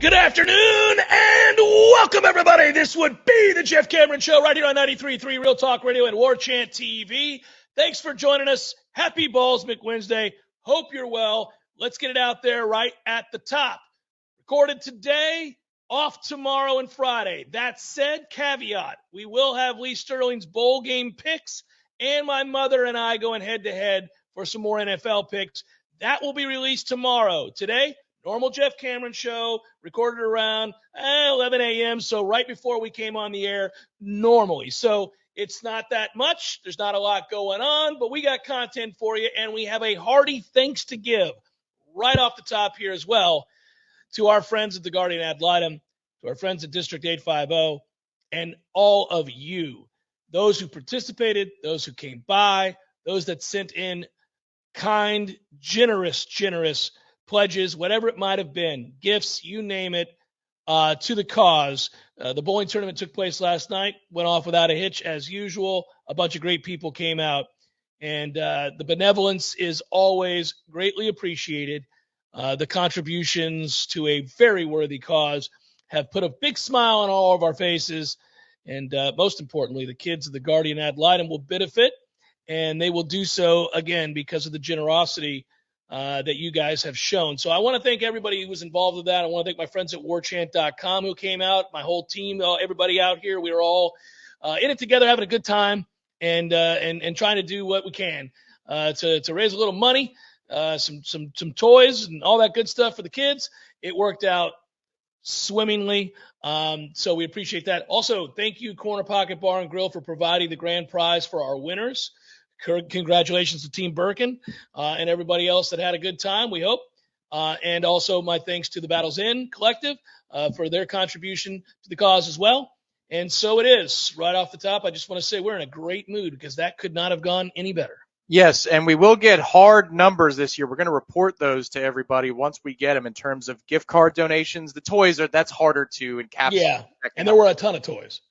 Good afternoon and welcome, everybody. This would be the Jeff Cameron Show right here on 93.3 Real Talk Radio and Warchant TV. Thanks for joining us. Happy Balls McWednesday. Hope you're well. Let's get it out there right at the top. Recorded today, off tomorrow and Friday. That said, caveat, we will have Lee Sterling's bowl game picks and my mother and I going head-to-head for some more NFL picks. That will be released tomorrow. Today, normal Jeff Cameron Show, recorded around 11 a.m., so right before we came on the air normally. So it's not that much. There's not a lot going on, but we got content for you, and we have a hearty thanks to give right off the top here as well to our friends at the Guardian Ad Litem, to our friends at District 850, and all of you, those who participated, those who came by, those that sent in kind, generous pledges, whatever it might have been, gifts, you name it, to the cause. The bowling tournament took place last night, went off without a hitch as usual. A bunch of great people came out, and the benevolence is always greatly appreciated. The contributions to a very worthy cause have put a big smile on all of our faces, and most importantly, the kids of the Guardian Ad Litem will benefit, and they will do so, again, because of the generosity that you guys have shown. So I want to thank everybody who was involved with that. I want to thank my friends at warchant.com who came out, my whole team, everybody out here. We were all in it together, having a good time, and trying to do what we can to raise a little money, some toys and all that good stuff for the kids. It worked out swimmingly. So we appreciate that. Also, thank you, Corner Pocket Bar and Grill, for providing the grand prize for our winners. Congratulations to Team Birkin and everybody else that had a good time, we hope. And also my thanks to the Battles Inn Collective for their contribution to the cause as well. And so it is. Right off the top, I just want to say we're in a great mood because that could not have gone any better. Yes, and we will get hard numbers this year. We're going to report those to everybody once we get them in terms of gift card donations. The toys, that's harder to encapsulate. Yeah, and there were a ton of toys.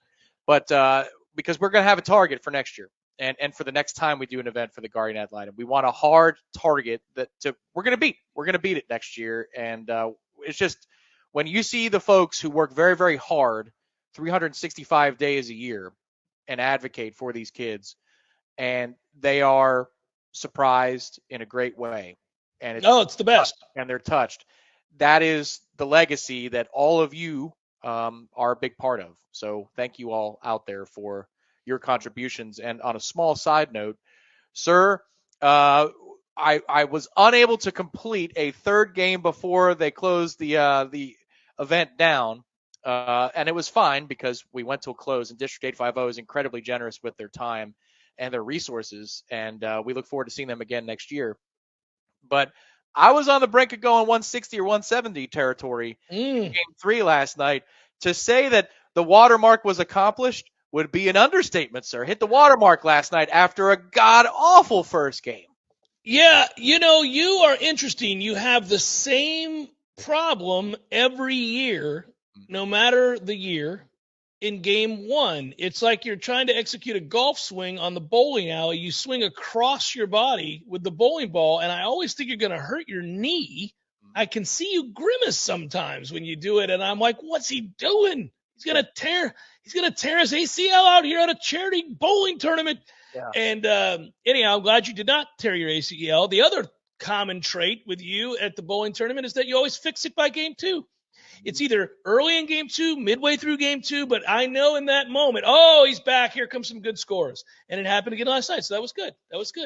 But because we're going to have a target for next year. And for the next time we do an event for the Guardian Ad Litem, we want a hard target that we're going to beat. We're going to beat it next year. And it's just when you see the folks who work very, very hard 365 days a year and advocate for these kids, and they are surprised in a great way. And it's the best. And they're touched. That is the legacy that all of you are a big part of. So thank you all out there for your contributions. And on a small side note, sir, I was unable to complete a third game before they closed the event down, and it was fine because we went to a close, and District 850 is incredibly generous with their time and their resources, and we look forward to seeing them again next year. But I was on the brink of going 160 or 170 territory in Game 3 last night. To say that the watermark was accomplished would be an understatement, sir. Hit the watermark last night after a god-awful first game. Yeah, you are interesting. You have the same problem every year, no matter the year, in Game 1. It's like you're trying to execute a golf swing on the bowling alley. You swing across your body with the bowling ball, and I always think you're going to hurt your knee. I can see you grimace sometimes when you do it, and I'm like, what's he doing? He's gonna tear his ACL out here at a charity bowling tournament. Yeah. And anyhow, I'm glad you did not tear your ACL. The other common trait with you at the bowling tournament is that you always fix it by Game 2. It's either early in Game 2, midway through Game 2, but I know in that moment, he's back. Here comes some good scores. And it happened again last night, so that was good.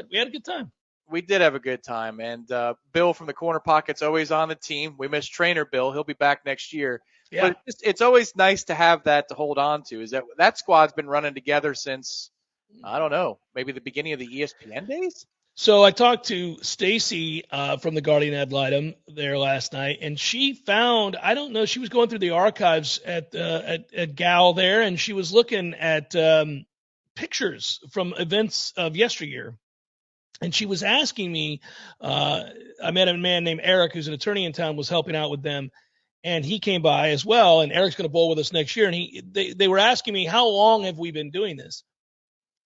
We had a good time. We did have a good time. And Bill from the Corner Pocket's always on the team. We miss trainer Bill. He'll be back next year. Yeah. But it's always nice to have that to hold on to. Is that squad's been running together since, I don't know, maybe the beginning of the ESPN days? So I talked to Stacy from the Guardian Ad Litem there last night, and she found, I don't know, she was going through the archives at GAL there, and she was looking at pictures from events of yesteryear. And she was asking me, I met a man named Eric, who's an attorney in town, was helping out with them. And he came by as well, and Eric's going to bowl with us next year. And they were asking me, how long have we been doing this?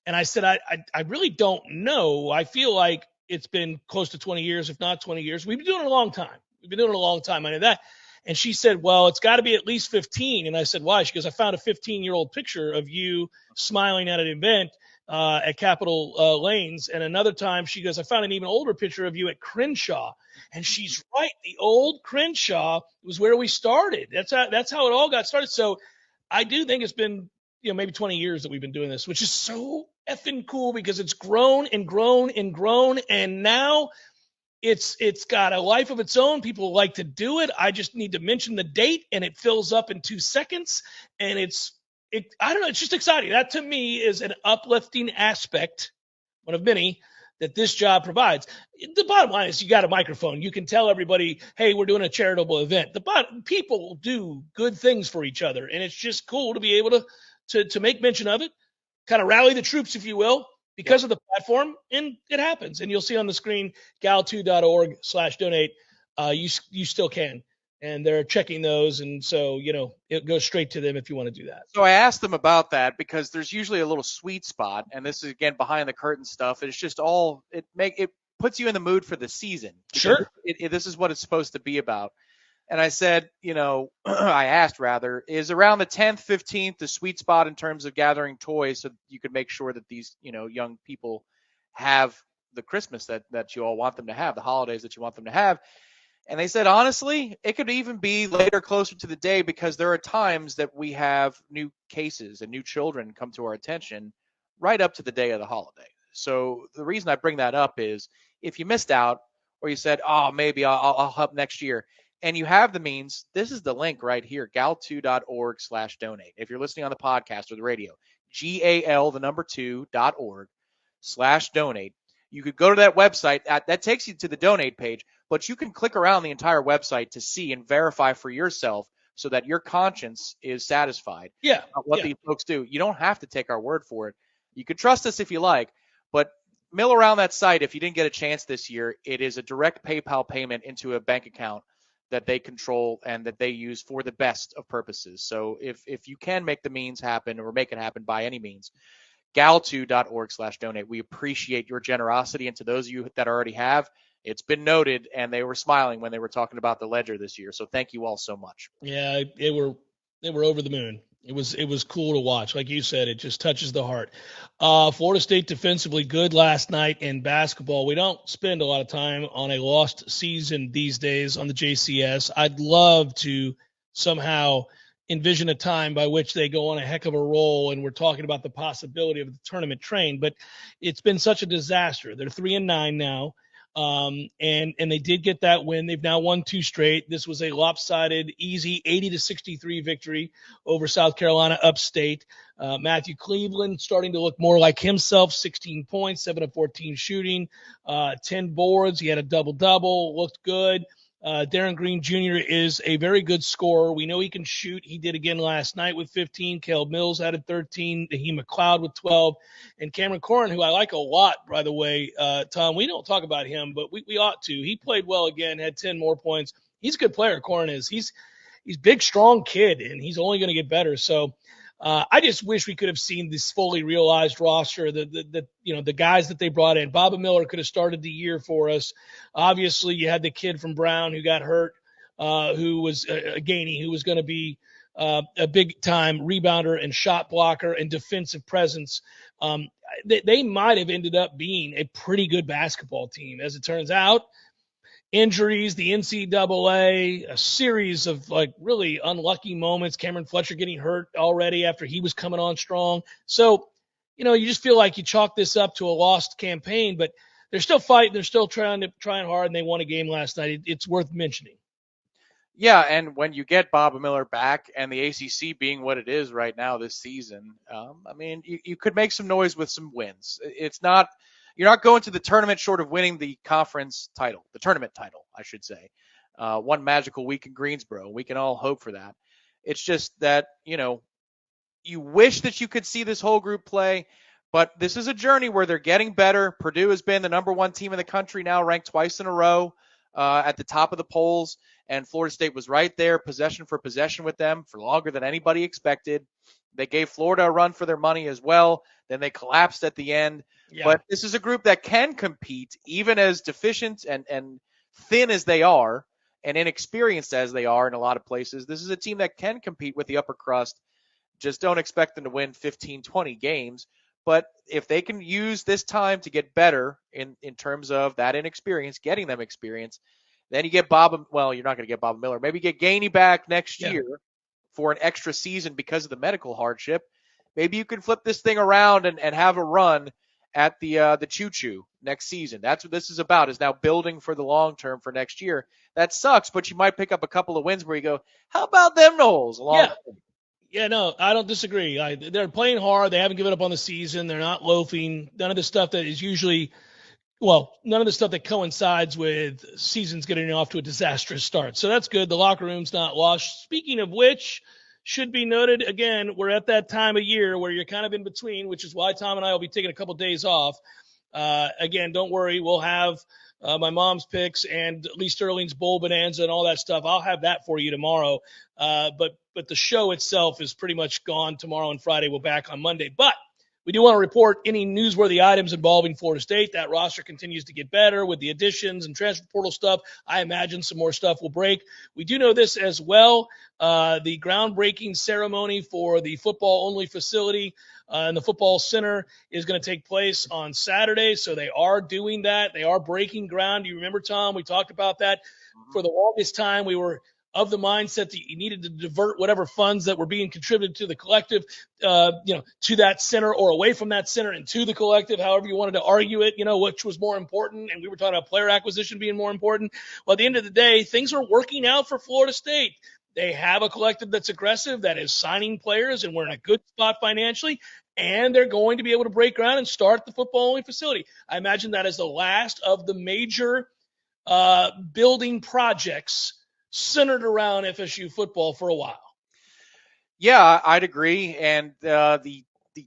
And I said, I really don't know. I feel like it's been close to 20 years, if not 20 years. We've been doing it a long time. I know that. And she said, well, it's got to be at least 15. And I said, why? She goes, I found a 15-year-old picture of you smiling at an event at Capitol Lanes. And another time she goes, I found an even older picture of you at Crenshaw. And she's right. The old Crenshaw was where we started. That's how it all got started. So I do think it's been, maybe 20 years that we've been doing this, which is so effing cool because it's grown and grown and grown. And now it's got a life of its own. People like to do it. I just need to mention the date and it fills up in 2 seconds. And I don't know. It's just exciting. That to me is an uplifting aspect, one of many, that this job provides. The bottom line is you got a microphone. You can tell everybody, hey, we're doing a charitable event. People do good things for each other. And it's just cool to be able to make mention of it, kind of rally the troops, if you will, because of the platform, and it happens. And you'll see on the screen, gal2.org/donate. You still can. And they're checking those. And so, it goes straight to them if you want to do that. So I asked them about that because there's usually a little sweet spot. And this is, again, behind the curtain stuff. It's just it puts you in the mood for the season. Sure. This is what it's supposed to be about. And I said, I asked rather, is around the 10th, 15th the sweet spot in terms of gathering toys so you could make sure that these, young people have the Christmas that you all want them to have, the holidays that you want them to have. And they said, honestly, it could even be later, closer to the day, because there are times that we have new cases and new children come to our attention right up to the day of the holiday. So the reason I bring that up is if you missed out or you said, oh, maybe I'll help next year, and you have the means, this is the link right here, gal2.org/donate. If you're listening on the podcast or the radio, GAL2.org/donate. You could go to that website. That takes you to the donate page, but you can click around the entire website to see and verify for yourself so that your conscience is satisfied. Yeah. What these folks do. You don't have to take our word for it. You could trust us if you like, but mill around that site. If you didn't get a chance this year, it is a direct PayPal payment into a bank account that they control and that they use for the best of purposes. So if you can make the means happen or make it happen by any means, gal2.org/donate. We appreciate your generosity. And to those of you that already have, it's been noted, and they were smiling when they were talking about the ledger this year. So thank you all so much. Yeah, they were over the moon. It was cool to watch. Like you said, it just touches the heart. Florida State defensively good last night in basketball. We don't spend a lot of time on a lost season these days on the JCS. I'd love to somehow envision a time by which they go on a heck of a roll, and we're talking about the possibility of the tournament train. But it's been such a disaster. They're 3-9 now. And they did get that win. They've now won 2 straight. This was a lopsided, easy 80-63 victory over South Carolina upstate. Matthew Cleveland starting to look more like himself, 16 points, 7 of 14 shooting, 10 boards. He had a double-double, looked good. Darren Green Jr. is a very good scorer. We know he can shoot. He did again last night with 15. Caleb Mills added 13. Naheem McLeod with 12. And Cameron Corrin, who I like a lot, by the way, Tom, we don't talk about him, but we ought to. He played well again, had 10 more points. He's a good player, Corrin is. He's big, strong kid, and he's only going to get better. So I just wish we could have seen this fully realized roster, the guys that they brought in. Baba Miller could have started the year for us. Obviously, you had the kid from Brown who got hurt, who was Gainey, who was going to be a big-time rebounder and shot blocker and defensive presence. They might have ended up being a pretty good basketball team. As it turns out, injuries, the NCAA, a series of really unlucky moments. Cameron Fletcher getting hurt already after he was coming on strong. So, you just feel like you chalk this up to a lost campaign, but they're still fighting. They're still trying hard, and they won a game last night. It's worth mentioning. Yeah, and when you get Bob Miller back and the ACC being what it is right now this season, you could make some noise with some wins. You're not going to the tournament short of winning the conference title, the tournament title, I should say. One magical week in Greensboro. We can all hope for that. It's just that, you wish that you could see this whole group play, but this is a journey where they're getting better. Purdue has been the number 1 team in the country now, ranked twice in a row at the top of the polls, and Florida State was right there, possession for possession with them for longer than anybody expected. They gave Florida a run for their money as well. Then they collapsed at the end. Yeah. But this is a group that can compete, even as deficient and thin as they are. and inexperienced as they are in a lot of places, this is a team that can compete with the upper crust. Just don't expect them to win 15, 20 games. But if they can use this time to get better in terms of that inexperience, getting them experience, then you get Bob. Well, you're not going to get Bob Miller. Maybe get Gainey back next Yeah. year for an extra season because of the medical hardship. Maybe you can flip this thing around and have a run at the choo-choo next season. That's what this is about, is now building for the long term for next year. That sucks, but you might pick up a couple of wins where you go, how about them Noles? Yeah. Yeah, no, I don't disagree. They're playing hard. They haven't given up on the season. They're not loafing. None of the stuff that is usually, well, none of the stuff that coincides with seasons getting off to a disastrous start. So that's good. The locker room's not lost. Speaking of which, should be noted, again, we're at that time of year where you're kind of in between, which is why Tom and I will be taking a couple days off. Again, don't worry. We'll have my mom's picks and Lee Sterling's Bowl Bonanza and all that stuff. I'll have that for you tomorrow. But the show itself is pretty much gone tomorrow and Friday. We're back on Monday. But we do want to report any newsworthy items involving Florida State. That roster continues to get better with the additions and transfer portal stuff. I imagine some more stuff will break. We do know this as well. The groundbreaking ceremony for the football-only facility in the football center is going to take place on Saturday. So they are doing that. They are breaking ground. You remember, Tom, we talked about that. For the longest time, we were of the mindset that you needed to divert whatever funds that were being contributed to the collective, to that center or away from that center and to the collective, however you wanted to argue it, which was more important. And we were talking about player acquisition being more important. Well, at the end of the day, things are working out for Florida State. They have a collective that's aggressive, that is signing players, and we're in a good spot financially. And they're going to be able to break ground and start the football-only facility. I imagine that is the last of the major building projects centered around FSU football for a while. Yeah, I'd agree. And the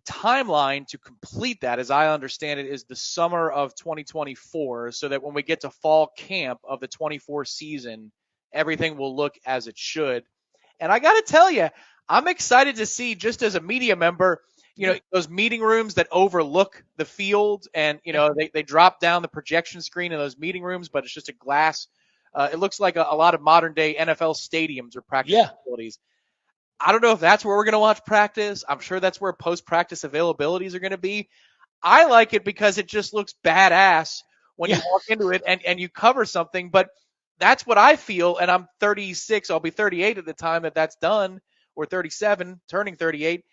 timeline to complete that, as I understand it, is the summer of 2024, so that when we get to fall camp of the 24 season, everything will look as it should. And I got to tell you, I'm excited to see, just as a media member, those meeting rooms that overlook the field, and they drop down the projection screen in those meeting rooms, but it's just a glass. It looks like a lot of modern day NFL stadiums or practice facilities. I don't know if that's where we're going to watch practice. I'm sure that's where post-practice availabilities are going to be. I like it because it just looks badass when you walk into it and you cover something. But that's what I feel, and I'm 36. I'll be 38 at the time that's done, or 37, turning 38.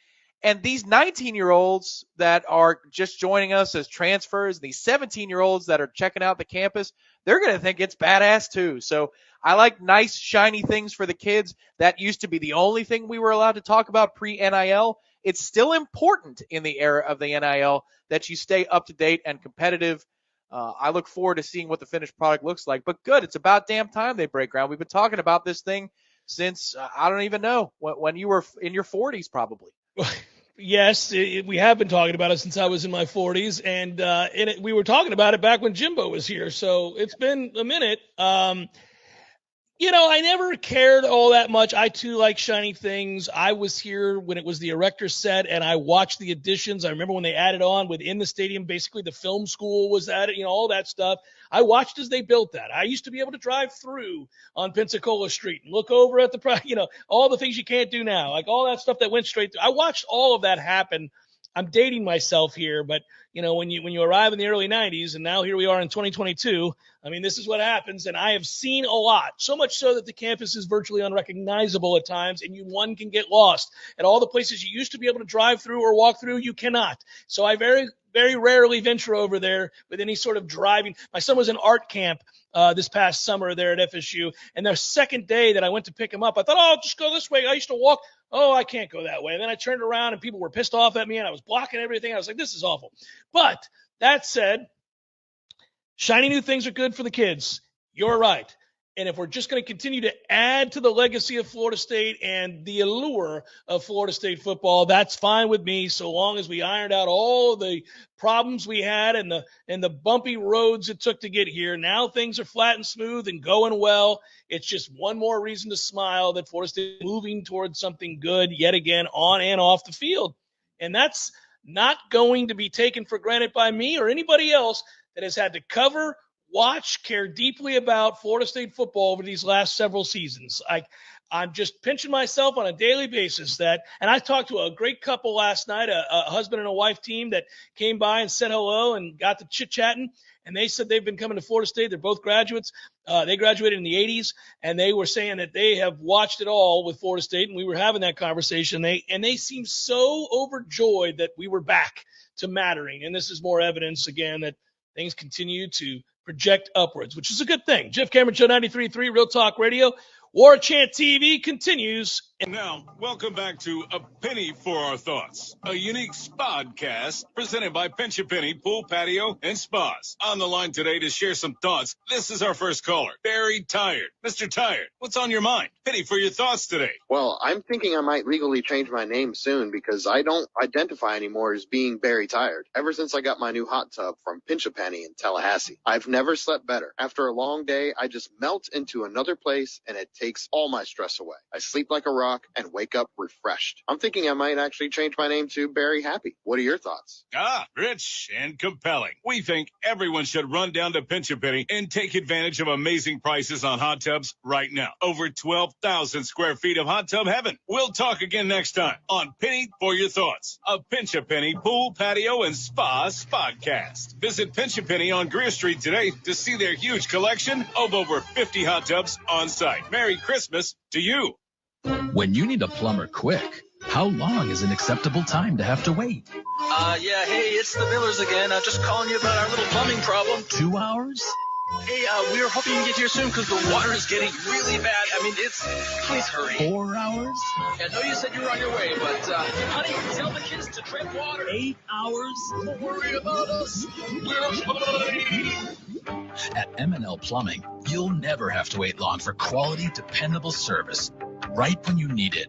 And these 19-year-olds that are just joining us as transfers, these 17-year-olds that are checking out the campus, they're going to think it's badass too. So I like nice, shiny things for the kids. That used to be the only thing we were allowed to talk about pre-NIL. It's still important in the era of the NIL that you stay up to date and competitive. I look forward to seeing what the finished product looks like. But good, it's about damn time they break ground. We've been talking about this thing since, I don't even know, when you were in your 40s probably. Yes, we have been talking about it since I was in my 40s, and we were talking about it back when Jimbo was here, so it's been a minute. I never cared all that much. I, too, like shiny things. I was here when it was the Erector set, and I watched the additions. I remember when they added on within the stadium, basically the film school was added, all that stuff. I watched as they built that. I used to be able to drive through on Pensacola Street and look over at all the things you can't do now, like all that stuff that went straight through. I watched all of that happen. I'm dating myself here, but when you arrive in the early 90s, and now here we are in 2022, I mean, this is what happens. And I have seen a lot, so much so that the campus is virtually unrecognizable at times, and one can get lost. At all the places you used to be able to drive through or walk through, you cannot. So I very, very rarely venture over there with any sort of driving. My son was in art camp this past summer there at FSU, and the second day that I went to pick him up, I thought, I'll just go this way. I used to walk. Oh, I can't go that way. And then I turned around and people were pissed off at me and I was blocking everything. I was like, this is awful. But that said, shiny new things are good for the kids. You're right. And if we're just going to continue to add to the legacy of Florida State and the allure of Florida State football, that's fine with me, so long as we ironed out all the problems we had and the bumpy roads it took to get here. Now things are flat and smooth and going well. It's just one more reason to smile that Florida State is moving towards something good yet again on and off the field. And that's not going to be taken for granted by me or anybody else that has had to cover, watch, care deeply about Florida State football over these last several seasons. I'm just pinching myself on a daily basis and I talked to a great couple last night, a husband and a wife team that came by and said hello and got to chit-chatting. And they said they've been coming to Florida State. They're both graduates. They graduated in the 80s, and they were saying that they have watched it all with Florida State, and we were having that conversation. They seemed so overjoyed that we were back to mattering. And this is more evidence, again, that things continue to project upwards, which is a good thing. Jeff Cameron Show 93.3 Real Talk Radio. Warchant TV continues. Now, welcome back to A Penny for Our Thoughts, a unique spodcast presented by Pinch a Penny Pool, Patio, and Spas. On the line today to share some thoughts, this is our first caller, Barry Tired. Mr. Tired, what's on your mind? Penny for your thoughts today. Well, I'm thinking I might legally change my name soon because I don't identify anymore as being Barry Tired. Ever since I got my new hot tub from Pinch a Penny in Tallahassee, I've never slept better. After a long day, I just melt into another place and it takes all my stress away. I sleep like a rock and wake up refreshed. I'm thinking I might actually change my name to Barry Happy. What are your thoughts? Rich and compelling. We think everyone should run down to Pinch a Penny and take advantage of amazing prices on hot tubs right now. Over 12,000 square feet of hot tub heaven. We'll talk again next time on Penny for Your Thoughts, a Pinch a Penny Pool, Patio, and Spa podcast. Visit Pinch a Penny on Greer Street today to see their huge collection of over 50 hot tubs on site. Merry Christmas to you. When you need a plumber quick, how long is an acceptable time to have to wait? Yeah, hey, it's the Millers again. Just calling you about our little plumbing problem. 2 hours? Hey, we were hoping you can get here soon because the water is getting really bad. I mean, please hurry. 4 hours? I know you said you were on your way, but, honey, tell the kids to drink water. 8 hours? Don't worry about us. We're fine. At M&L Plumbing, you'll never have to wait long for quality, dependable service right when you need it.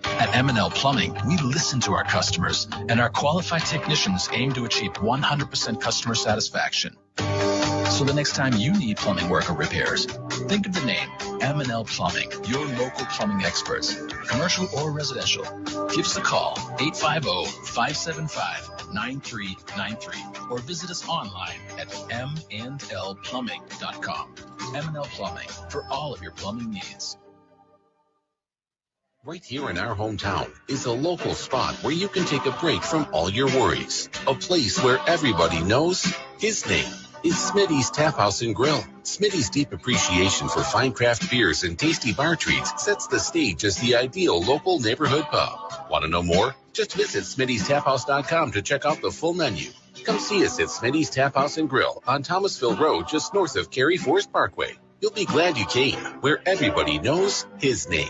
At M&L Plumbing, we listen to our customers, and our qualified technicians aim to achieve 100% customer satisfaction. So the next time you need plumbing work or repairs, think of the name M&L Plumbing, your local plumbing experts, commercial or residential. Give us a call, 850-575-9393, or visit us online at mandlplumbing.com. M&L Plumbing, for all of your plumbing needs. Right here in our hometown is a local spot where you can take a break from all your worries. A place where everybody knows his name is Smitty's Tap House and Grill. Smitty's deep appreciation for fine craft beers and tasty bar treats sets the stage as the ideal local neighborhood pub. Want to know more? Just visit Smitty'sTapHouse.com to check out the full menu. Come see us at Smitty's Tap House and Grill on Thomasville Road, just north of Cary Forest Parkway. You'll be glad you came, where everybody knows his name.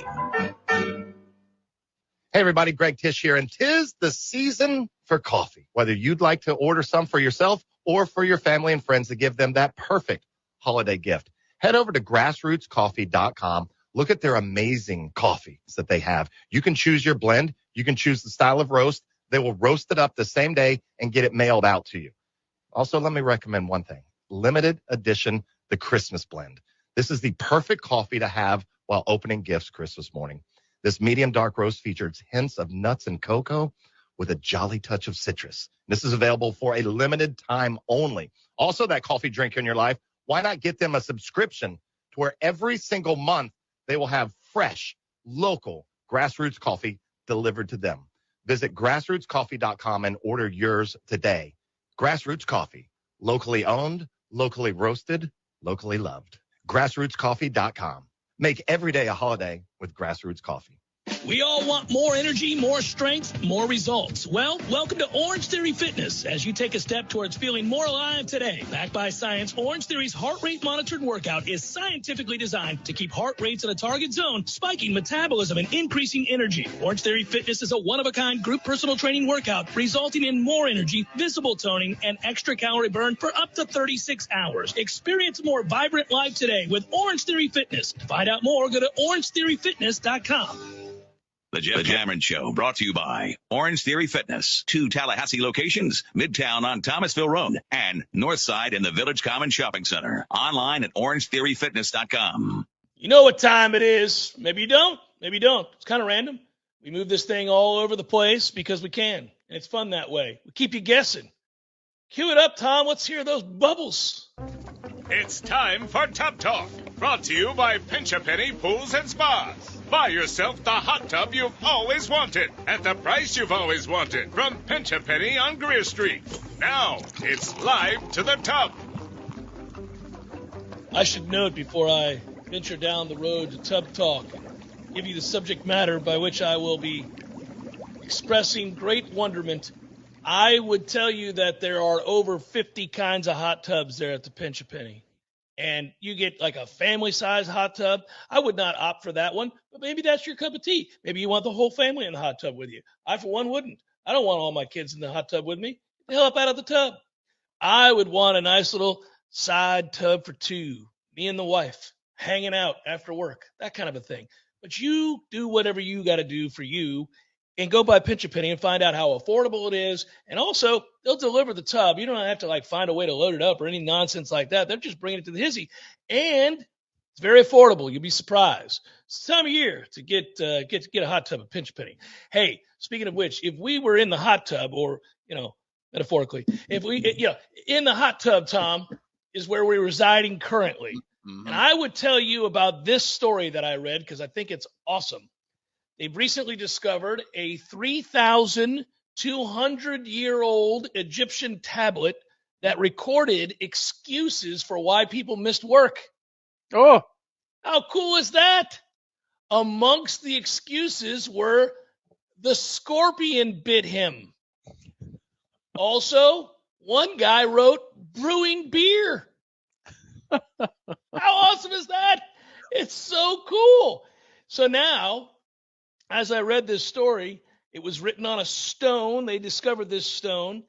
Hey everybody, Greg Tish here, and 'tis the season for coffee. Whether you'd like to order some for yourself or for your family and friends to give them that perfect holiday gift, head over to grassrootscoffee.com. Look at their amazing coffees that they have. You can choose your blend. You can choose the style of roast. They will roast it up the same day and get it mailed out to you. Also, let me recommend one thing. Limited edition, the Christmas blend. This is the perfect coffee to have while opening gifts Christmas morning. This medium dark roast features hints of nuts and cocoa with a jolly touch of citrus. This is available for a limited time only. Also, that coffee drink in your life, why not get them a subscription to where every single month they will have fresh, local grassroots coffee delivered to them. Visit grassrootscoffee.com and order yours today. Grassroots Coffee, locally owned, locally roasted, locally loved. Grassrootscoffee.com. Make every day a holiday with Grassroots Coffee. We all want more energy, more strength, more results. Well, welcome to Orange Theory Fitness as you take a step towards feeling more alive today. Backed by science, Orange Theory's heart rate monitored workout is scientifically designed to keep heart rates in a target zone, spiking metabolism and increasing energy. Orange Theory Fitness is a one-of-a-kind group personal training workout resulting in more energy, visible toning, and extra calorie burn for up to 36 hours. Experience a more vibrant life today with Orange Theory Fitness. To find out more, go to orangetheoryfitness.com. The Jeff Cameron Show, brought to you by Orange Theory Fitness. 2 Tallahassee locations, Midtown on Thomasville Road and Northside in the Village Common Shopping Center. Online at orangetheoryfitness.com. You know what time it is. Maybe you don't. Maybe you don't. It's kind of random. We move this thing all over the place because we can. And it's fun that way. We keep you guessing. Cue it up, Tom. Let's hear those bubbles. It's time for Tub Talk, brought to you by Pinch a Penny Pools and Spas. Buy yourself the hot tub you've always wanted at the price you've always wanted from Pinch a Penny on Greer Street. Now, it's live to the tub. I should note before I venture down the road to Tub Talk, give you the subject matter by which I will be expressing great wonderment. I would tell you that there are over 50 kinds of hot tubs there at the Pinch a Penny. And you get like a family-size hot tub. I would not opt for that one, but maybe that's your cup of tea. Maybe you want the whole family in the hot tub with you. I, for one, wouldn't. I don't want all my kids in the hot tub with me. Get the hell up out of the tub. I would want a nice little side tub for two, me and the wife, hanging out after work, that kind of a thing. But you do whatever you got to do for you and go by Pinch a Penny and find out how affordable it is. And also, they'll deliver the tub. You don't have to like find a way to load it up or any nonsense like that. They're just bringing it to the hizzy. And it's very affordable. You'll be surprised. It's the time of year to get a hot tub at Pinch a Penny. Hey, speaking of which, if we were in the hot tub, or, metaphorically, if we, in the hot tub, Tom, is where we're residing currently. Mm-hmm. And I would tell you about this story that I read because I think it's awesome. They've recently discovered a 3,200-year-old Egyptian tablet that recorded excuses for why people missed work. Oh, how cool is that? Amongst the excuses were the scorpion bit him. Also, one guy wrote brewing beer. How awesome is that? It's so cool. So now, as I read this story, it was written on a stone. They discovered this stone.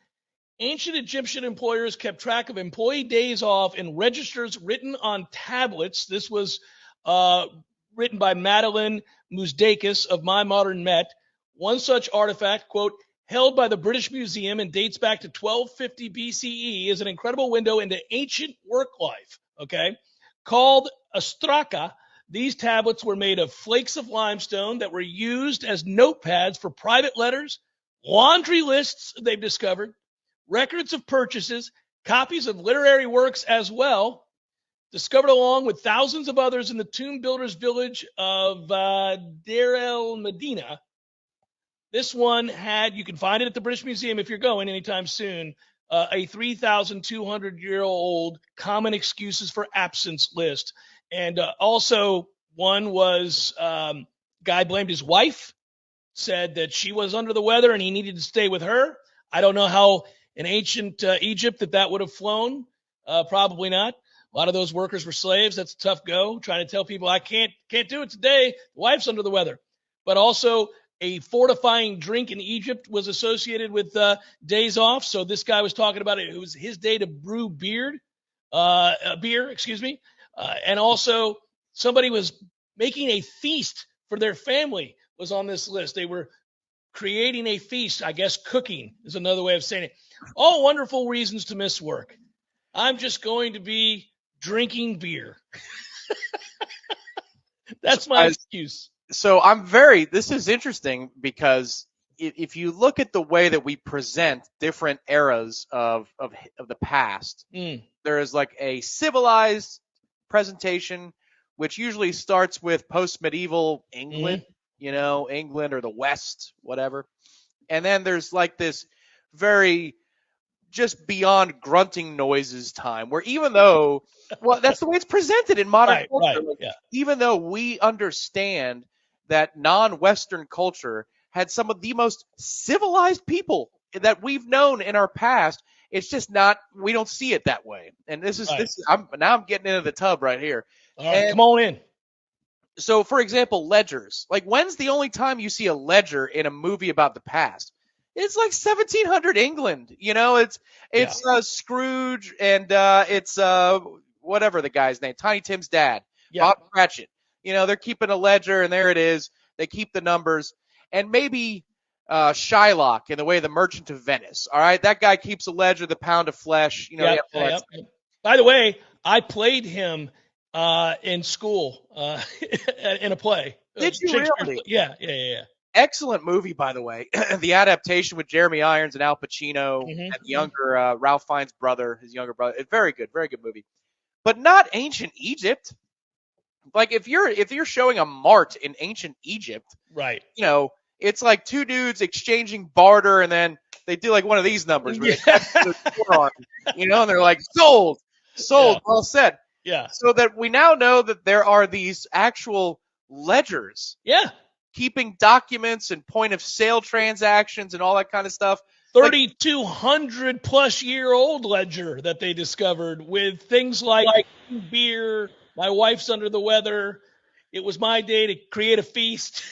Ancient Egyptian employers kept track of employee days off in registers written on tablets. This was written by Madeline Mousdakis of My Modern Met. One such artifact, quote, held by the British Museum and dates back to 1250 BCE, is an incredible window into ancient work life, okay? Called Astraka. These tablets were made of flakes of limestone that were used as notepads for private letters, laundry lists, they've discovered, records of purchases, copies of literary works as well, discovered along with thousands of others in the tomb builders village of Deir el Medina. This one had, you can find it at the British Museum if you're going anytime soon, a 3,200-year-old common excuses for absence list. And also one was guy blamed his wife, said that she was under the weather and he needed to stay with her. I don't know how in ancient Egypt that would have flown. Probably not. A lot of those workers were slaves. That's a tough go, trying to tell people I can't do it today. The wife's under the weather. But also a fortifying drink in Egypt was associated with days off. So this guy was talking about it. It was his day to brew beer. And also somebody was making a feast for their family was on this list. They were creating a feast. I guess cooking is another way of saying it. All wonderful reasons to miss work. I'm just going to be drinking beer. That's my excuse. So this is interesting because if you look at the way that we present different eras of the past, there is like a civilized presentation, which usually starts with post-medieval England, England or the West, whatever. And then there's like this very just beyond grunting noises time where even though, well, that's the way it's presented in modern culture. Right, yeah. Even though we understand that non-Western culture had some of the most civilized people that we've known in our past, it's just not, we don't see it that way. And I'm getting into the tub right here. All right, come on in. So, for example, ledgers. Like, when's the only time you see a ledger in a movie about the past? It's like 1700 England. It's Scrooge and it's whatever the guy's name, Tiny Tim's dad, Bob Cratchit. They're keeping a ledger, and there it is. They keep the numbers. And maybe Shylock in the way of the Merchant of Venice. All right, that guy keeps a ledger, the pound of flesh. By the way, I played him in school in a play. Did you really? Yeah. Excellent movie, by the way. The adaptation with Jeremy Irons and Al Pacino and the younger Ralph Fiennes' brother, his younger brother. Very good movie. but not ancient Egypt. Like if you're showing a mart in ancient Egypt, Right. you know, it's like two dudes exchanging barter, and then they do like one of these numbers where they touch their forearm, you know, and they're like sold, Yeah. well said. Yeah. So that we now know that there are these actual ledgers Yeah. keeping documents and point of sale transactions and all that kind of stuff. 3,200 plus year old ledger that they discovered with things like beer. My wife's under the weather. It was my day to create a feast.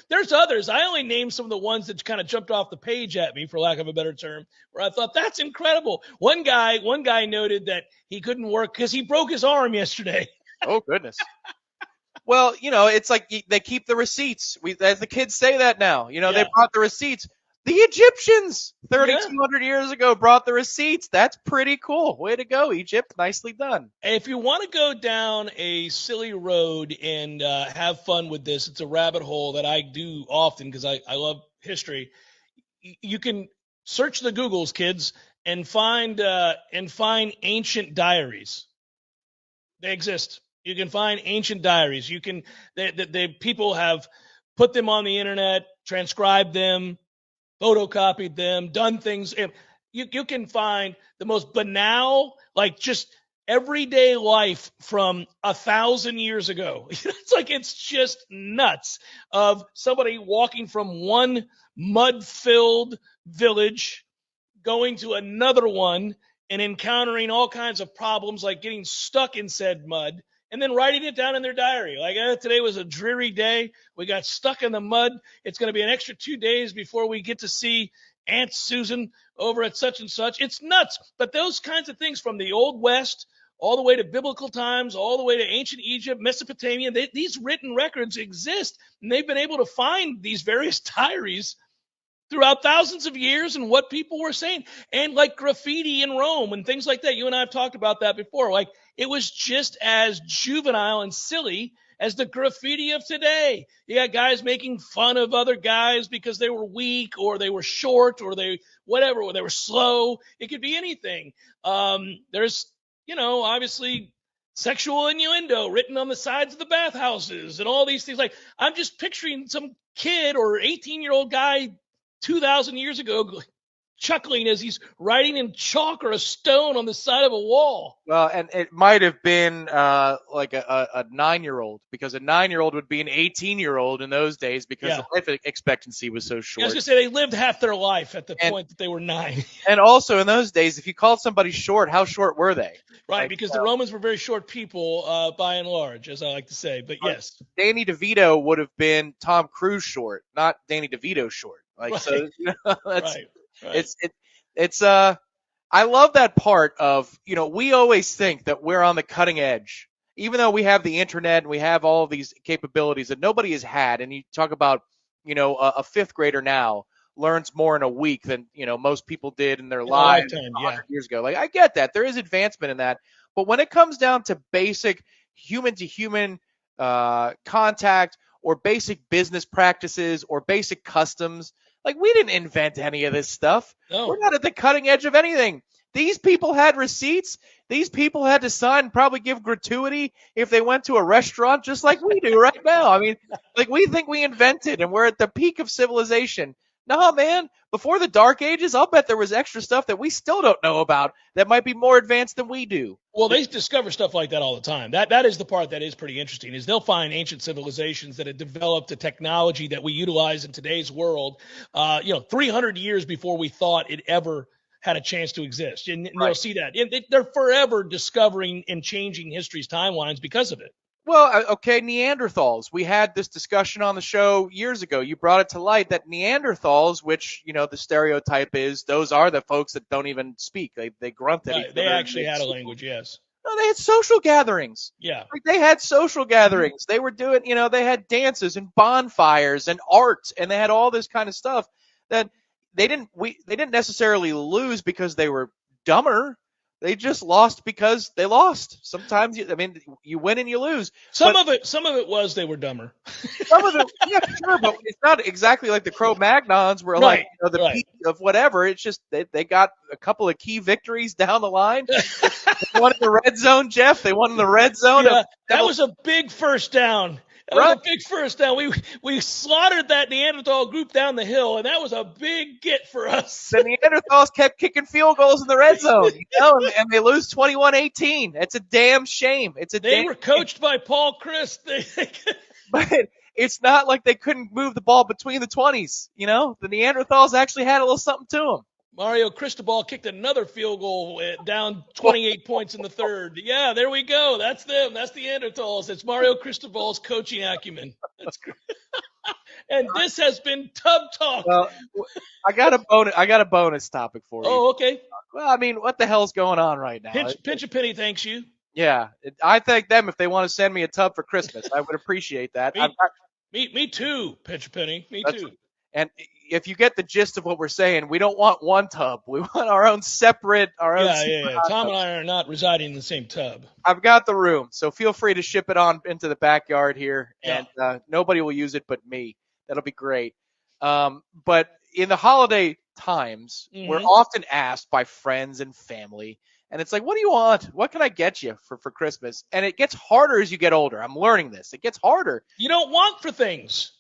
There's others. I only named some of the ones that kind of jumped off the page at me, for lack of a better term, where I thought that's incredible. One guy noted that he couldn't work because he broke his arm yesterday. Oh goodness. Well, you know, it's like they keep the receipts. As the kids say that now. You know, Yeah. they brought the receipts. The Egyptians 3,200 years ago brought the receipts. That's pretty cool. Way to go, Egypt. Nicely done. If you want to go down a silly road and have fun with this, it's a rabbit hole that I do often because I love history. You can search the Googles, kids, and find ancient diaries. They exist. You can find ancient diaries. You can people have put them on the internet, transcribed them, photocopied them, done things. You can find the most banal, like just everyday life from 1,000 years ago. It's just nuts of somebody walking from one mud-filled village going to another one and encountering all kinds of problems like getting stuck in said mud and then writing it down in their diary. Like, today was a dreary day. We got stuck in the mud. It's going to be an extra 2 days before we get to see Aunt Susan over at such and such. It's nuts. But those kinds of things from the Old West all the way to biblical times, all the way to ancient Egypt, Mesopotamia, these written records exist. And they've been able to find these various diaries throughout thousands of years and what people were saying. And like graffiti in Rome and things like that. You and I have talked about that before. Like, it was just as juvenile and silly as the graffiti of today. You got guys making fun of other guys because they were weak or they were short or they were slow. It could be anything. There's, obviously sexual innuendo written on the sides of the bathhouses and all these things. Like, I'm just picturing some kid or 18-year-old guy 2,000 years ago chuckling as he's writing in chalk or a stone on the side of a wall. Well, and it might have been like a 9-year-old, because a 9-year-old would be an 18-year-old in those days because the life expectancy was so short. I was going to say they lived half their life at the point that they were 9. And also in those days, if you called somebody short, how short were they? Right, because the Romans were very short people by and large, as I like to say. But yes. Danny DeVito would have been Tom Cruise short, not Danny DeVito short. Like, right. So, that's right. It's I love that part of, we always think that we're on the cutting edge, even though we have the internet and we have all of these capabilities that nobody has had. And you talk about, a fifth grader now learns more in a week than, most people did in their lives 100 years ago. Like, I get that. There is advancement in that. But when it comes down to basic human to human contact or basic business practices or basic customs, like, we didn't invent any of this stuff. No. We're not at the cutting edge of anything. These people had receipts. These people had to sign and probably give gratuity if they went to a restaurant, just like we do right now. I mean, like, we think we invented and we're at the peak of civilization. No, man. Before the Dark Ages, I'll bet there was extra stuff that we still don't know about that might be more advanced than we do. Well, they discover stuff like that all the time. That is the part that is pretty interesting, is they'll find ancient civilizations that had developed a technology that we utilize in today's world, 300 years before we thought it ever had a chance to exist. And they'll see that. They're forever discovering and changing history's timelines because of it. Well, okay, Neanderthals. We had this discussion on the show years ago. You brought it to light that Neanderthals, which, the stereotype is, those are the folks that don't even speak. They grunt at each other. They actually had a language, yes. No, they had social gatherings. Yeah. Like, they had social gatherings. They were doing, they had dances and bonfires and art, and they had all this kind of stuff that they didn't necessarily lose because they were dumber, They just lost because they lost. Sometimes, you win and you lose. Some of it was they were dumber. Some of them, yeah, sure, but it's not exactly like the Cro-Magnons were Right, the right. peak of whatever. It's just they got a couple of key victories down the line. They won in the red zone, Jeff. They won in the red zone. Yeah, that was a big first down. That was Right. a big first down. We slaughtered that Neanderthal group down the hill, and that was a big get for us. The Neanderthals kept kicking field goals in the red zone, and they lose 21-18. It's a damn shame. They were coached by Paul Christ. But it's not like they couldn't move the ball between the 20s. The Neanderthals actually had a little something to them. Mario Cristobal kicked another field goal down 28 points in the third. Yeah, there we go. That's them. That's the Neanderthals. It's Mario Cristobal's coaching acumen. That's great. And this has been Tub Talk. Well, I got a bonus topic for you. Oh, okay. Well, what the hell's going on right now? Pinch a penny thanks you. Yeah, I thank them if they want to send me a tub for Christmas. I would appreciate that. Me too, Pinch a penny. Me too. And if you get the gist of what we're saying, we don't want one tub. We want our own separate. Yeah. Tom and I are not residing in the same tub. I've got the room, so feel free to ship it on into the backyard here, and nobody will use it but me. That'll be great. But in the holiday times, we're often asked by friends and family, and it's like, what do you want? What can I get you for Christmas? And it gets harder as you get older. I'm learning this. It gets harder. You don't want for things.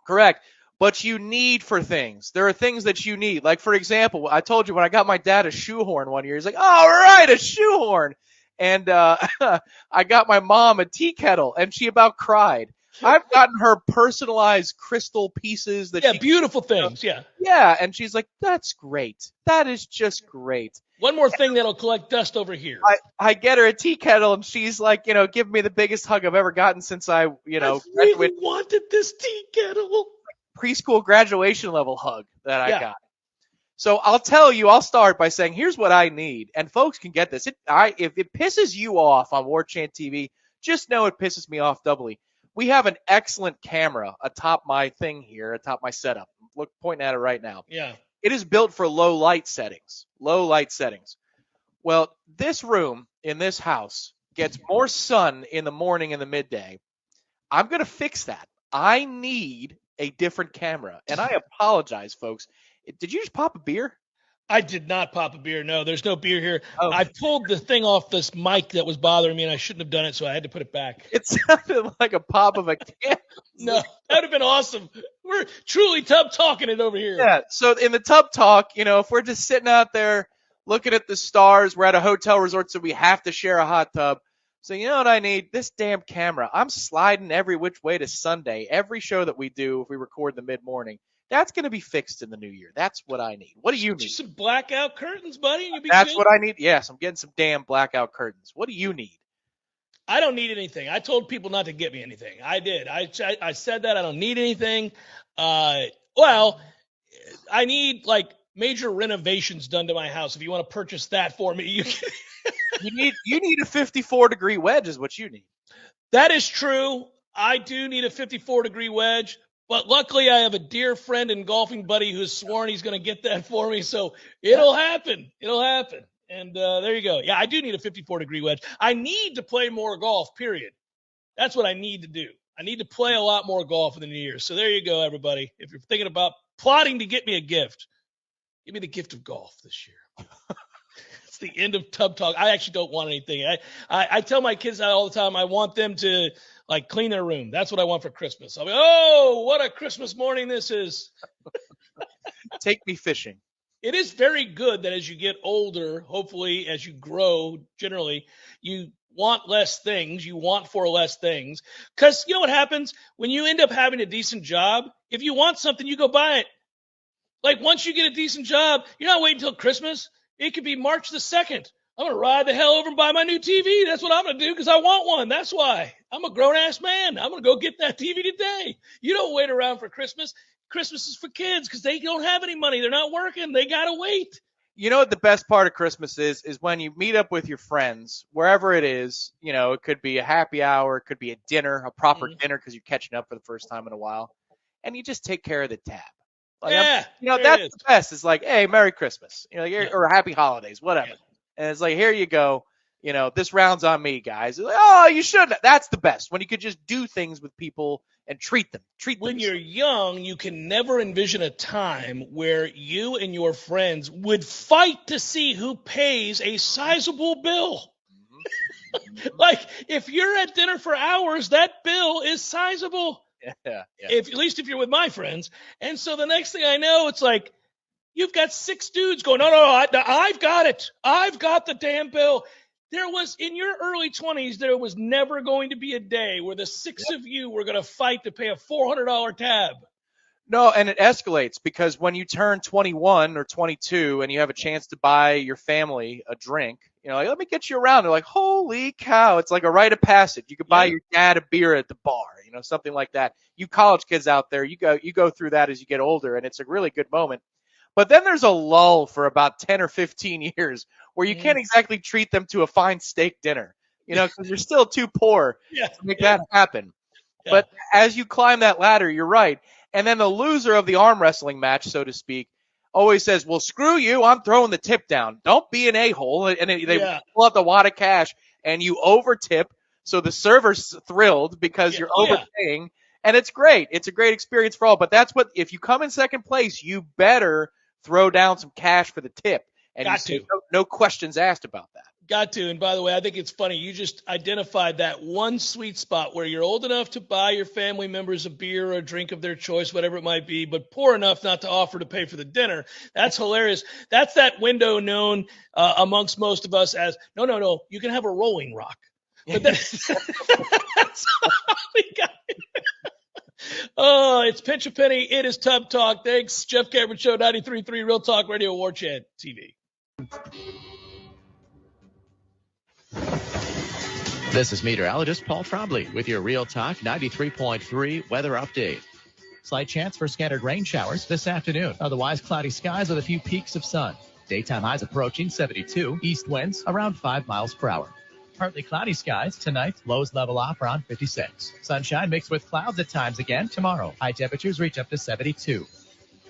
Correct. But you need for things. There are things that you need. Like, for example, I told you when I got my dad a shoehorn one year, he's like, all right, a shoehorn. And I got my mom a tea kettle, and she about cried. I've gotten her personalized crystal pieces. Beautiful things, yeah. Yeah, and she's like, that's great. That is just great. One more thing that'll collect dust over here. I get her a tea kettle, and she's like, give me the biggest hug I've ever gotten since I really wanted this tea kettle. Preschool graduation level hug that I got. So I'll start by saying, here's what I need. And folks can get this. If it pisses you off on Warchant TV, just know it pisses me off doubly. We have an excellent camera atop my thing here, atop my setup. Look, pointing at it right now. Yeah. It is built for low light settings. Well, this room in this house gets more sun in the morning and the midday. I'm going to fix that. I need a different camera. And I apologize, folks. Did you just pop a beer? I did not pop a beer. No, there's no beer here. Oh. I pulled the thing off this mic that was bothering me, and I shouldn't have done it, so I had to put it back. It sounded like a pop of a can. No, that would have been awesome. We're truly tub talking it over here. Yeah, so in the tub talk, if we're just sitting out there looking at the stars, we're at a hotel resort, so we have to share a hot tub. So you know what I need? This damn camera. I'm sliding every which way to Sunday. Every show that we do, if we record in the mid-morning, that's going to be fixed in the new year. That's what I need. What do you need? Just some blackout curtains, buddy. That's what I need. Yes, I'm getting some damn blackout curtains. What do you need? I don't need anything. I told people not to get me anything. I did. I said that I don't need anything. Well, I need major renovations done to my house. If you want to purchase that for me, you can. You need a 54-degree wedge is what you need. That is true. I do need a 54-degree wedge, but luckily I have a dear friend and golfing buddy who's sworn he's going to get that for me, so it'll happen. It'll happen. And there you go. Yeah, I do need a 54-degree wedge. I need to play more golf, period. That's what I need to do. I need to play a lot more golf in the new year. So there you go, everybody. If you're thinking about plotting to get me a gift, give me the gift of golf this year. It's the end of Tub Talk. I actually don't want anything. I tell my kids that all the time. I want them to clean their room. That's what I want for Christmas. I'll be, oh, what a Christmas morning this is. Take me fishing. It is very good that as you get older, hopefully as you grow, generally, you want less things. You want for less things. Because you know what happens? When you end up having a decent job, if you want something, you go buy it. Once you get a decent job, you're not waiting until Christmas. It could be March the 2nd. I'm going to ride the hell over and buy my new TV. That's what I'm going to do because I want one. That's why. I'm a grown-ass man. I'm going to go get that TV today. You don't wait around for Christmas. Christmas is for kids because they don't have any money. They're not working. They got to wait. You know what the best part of Christmas is when you meet up with your friends, wherever it is. It could be a happy hour. It could be a dinner, a proper dinner because you're catching up for the first time in a while. And you just take care of the tab. That's the best. It's like, hey, Merry Christmas, or Happy Holidays, whatever. And it's like, here you go. This round's on me, guys. Like, oh, you shouldn't. That's the best, when you could just do things with people and treat them. When you're young, you can never envision a time where you and your friends would fight to see who pays a sizable bill. Like, if you're at dinner for hours, that bill is sizable. Yeah. At least if you're with my friends. And so the next thing I know, it's like, you've got 6 dudes going, no, I've got it. I've got the damn bill. There was, in your early 20s, there was never going to be a day where the 6 of you were going to fight to pay a $400 tab. No, and it escalates, because when you turn 21 or 22 and you have a chance to buy your family a drink, like, let me get you around. They're like, holy cow. It's like a rite of passage. You could buy your dad a beer at the bar, something like that. You college kids out there, you go through that as you get older, and it's a really good moment. But then there's a lull for about 10 or 15 years where you can't exactly treat them to a fine steak dinner, because you're still too poor to make that happen. Yeah. But as you climb that ladder, you're right. And then the loser of the arm wrestling match, so to speak, always says, well, screw you, I'm throwing the tip down. Don't be an a-hole. And they pull out the wad of cash, and you over-tip, so the server's thrilled because you're overpaying. And it's great. It's a great experience for all. But that's what, if you come in second place, you better throw down some cash for the tip. And no questions asked about that. Got to. And by the way, I think it's funny. You just identified that one sweet spot where you're old enough to buy your family members a beer or a drink of their choice, whatever it might be, but poor enough not to offer to pay for the dinner. That's hilarious. That's that window known amongst most of us as, no, you can have a Rolling Rock. But that's all we got. Oh, it's Pinch a Penny. It is Tub Talk. Thanks, Jeff Cameron Show, 93.3 Real Talk Radio, Warchant TV. This is meteorologist Paul Trombley with your Real Talk 93.3 weather update. Slight chance for scattered rain showers this afternoon. Otherwise, cloudy skies with a few peaks of sun. Daytime highs approaching 72. East winds around 5 miles per hour. Partly cloudy skies tonight. Lows level off around 56. Sunshine mixed with clouds at times again tomorrow. High temperatures reach up to 72.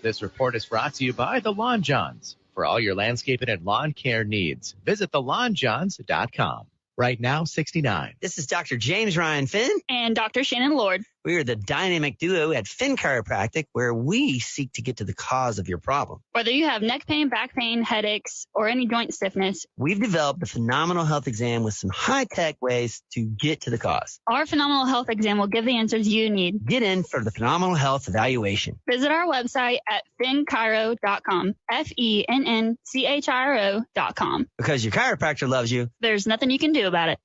This report is brought to you by the Lawn Johns. For all your landscaping and lawn care needs, visit thelawnjohns.com. Right now, 69. This is Dr. James Ryan Finn. And Dr. Shannon Lord. We are the dynamic duo at Finn Chiropractic, where we seek to get to the cause of your problem. Whether you have neck pain, back pain, headaches, or any joint stiffness, we've developed a phenomenal health exam with some high-tech ways to get to the cause. Our phenomenal health exam will give the answers you need. Get in for the phenomenal health evaluation. Visit our website at finnchiro.com, FENNCHIRO.com. Because your chiropractor loves you, there's nothing you can do about it.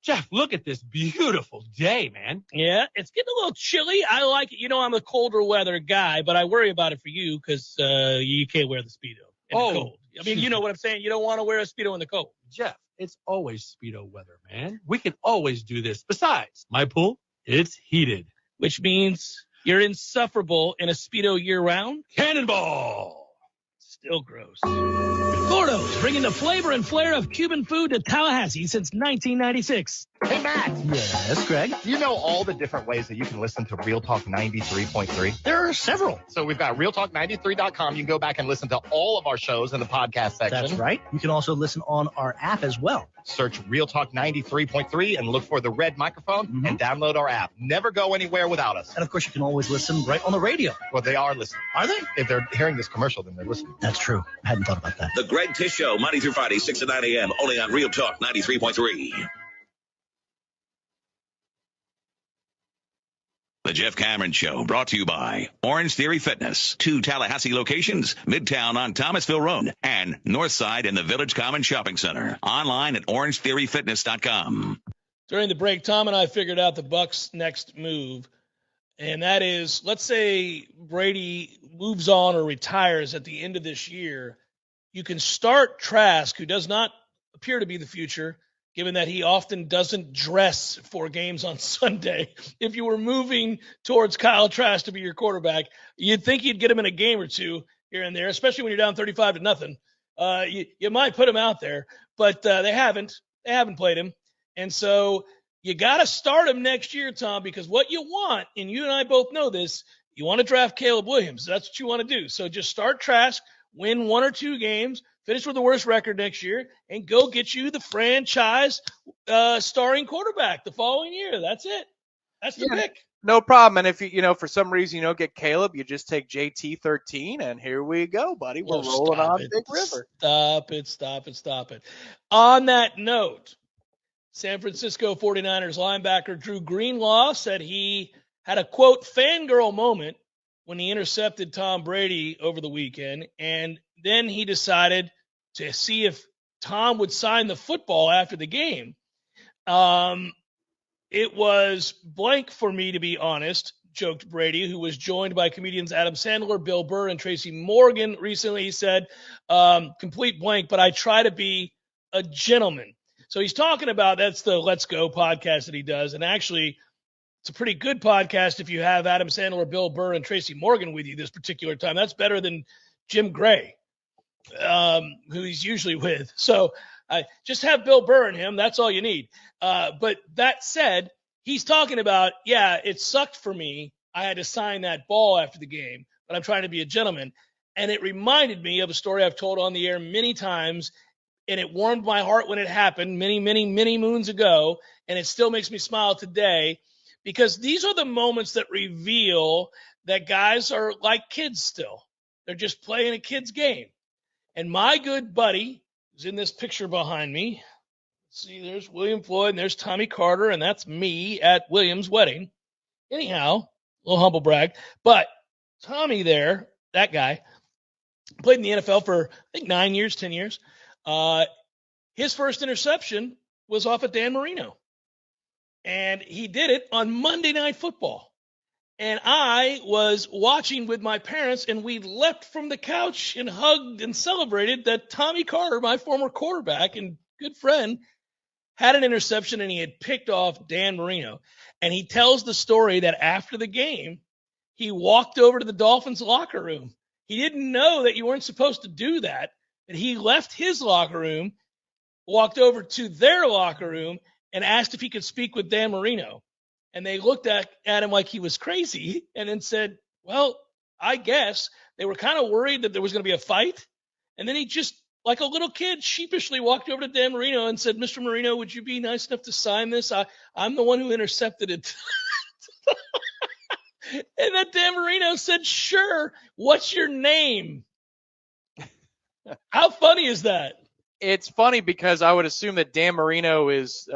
Jeff, look at this beautiful day, man. Yeah, it's getting a little chilly. I like it. I'm a colder weather guy, but I worry about it for you because you can't wear the Speedo in the cold. I mean, you know what I'm saying? You don't want to wear a Speedo in the cold. Jeff, it's always Speedo weather, man. We can always do this. Besides, my pool, it's heated. Which means you're insufferable in a Speedo year-round? Cannonball! Still gross. Gordo's, bringing the flavor and flair of Cuban food to Tallahassee since 1996. Hey, Matt. Yes, Greg? Do you know all the different ways that you can listen to Real Talk 93.3? There are several. So we've got realtalk93.com. You can go back and listen to all of our shows in the podcast section. That's right. You can also listen on our app as well. Search Real Talk 93.3 and look for the red microphone and download our app. Never go anywhere without us. And, of course, you can always listen right on the radio. Well, they are listening. Are they? If they're hearing this commercial, then they're listening. That's true. I hadn't thought about that. The Greg Tish Show, Monday through Friday, 6 to 9 a.m., only on Real Talk 93.3. The Jeff Cameron Show, brought to you by Orange Theory Fitness, 2 Tallahassee locations, Midtown on Thomasville Road, and Northside in the Village Common Shopping Center. Online at orangetheoryfitness.com. During the break, Tom and I figured out the Bucs' next move, and that is, let's say Brady moves on or retires at the end of this year. You can start Trask, who does not appear to be the future, given that he often doesn't dress for games on Sunday. If you were moving towards Kyle Trask to be your quarterback, you'd think you'd get him in a game or two here and there, especially when you're down 35-0. You might put him out there, but they haven't. They haven't played him. And so you got to start him next year, Tom, because what you want, and you and I both know this, you want to draft Caleb Williams. That's what you want to do. So just start Trask, win 1 or 2 games, finish with the worst record next year, and go get you the franchise starring quarterback the following year. That's it. That's the pick. No problem. And if you for some reason you don't get Caleb, you just take JT 13, and here we go, buddy. We're rolling on Big River. Stop it. On that note, San Francisco 49ers linebacker Drew Greenlaw said he had a, quote, fangirl moment when he intercepted Tom Brady over the weekend, and then he decided to see if Tom would sign the football after the game. It was blank for me, to be honest, joked Brady, who was joined by comedians Adam Sandler, Bill Burr, and Tracy Morgan recently. He said, complete blank, but I try to be a gentleman. So he's talking about, that's the Let's Go podcast that he does. And actually, it's a pretty good podcast if you have Adam Sandler, Bill Burr, and Tracy Morgan with you this particular time. That's better than Jim Gray, who he's usually with. So just have Bill Burr and him. That's all you need. But that said, he's talking about, it sucked for me. I had to sign that ball after the game, but I'm trying to be a gentleman. And it reminded me of a story I've told on the air many times, and it warmed my heart when it happened many, many, many moons ago, and it still makes me smile today, because these are the moments that reveal that guys are like kids still. They're just playing a kid's game. And my good buddy, who's in this picture behind me, see, there's William Floyd, and there's Tommy Carter, and that's me at William's wedding. Anyhow, a little humble brag. But Tommy there, that guy, played in the NFL for, I think, 9 years, 10 years. His first interception was off of Dan Marino. And he did it on Monday Night Football. And I was watching with my parents, and we leapt from the couch and hugged and celebrated that Tommy Carter, my former quarterback and good friend, had an interception, and he had picked off Dan Marino. And he tells the story that after the game, he walked over to the Dolphins locker room. He didn't know that you weren't supposed to do that, but he left his locker room, walked over to their locker room, and asked if he could speak with Dan Marino. And they looked at him like he was crazy, and then said, well, I guess. They were kind of worried that there was going to be a fight. And then he just, like a little kid, sheepishly walked over to Dan Marino and said, Mr. Marino, would you be nice enough to sign this? I'm the one who intercepted it. And then Dan Marino said, sure, what's your name? How funny is that? It's funny because I would assume that Dan Marino is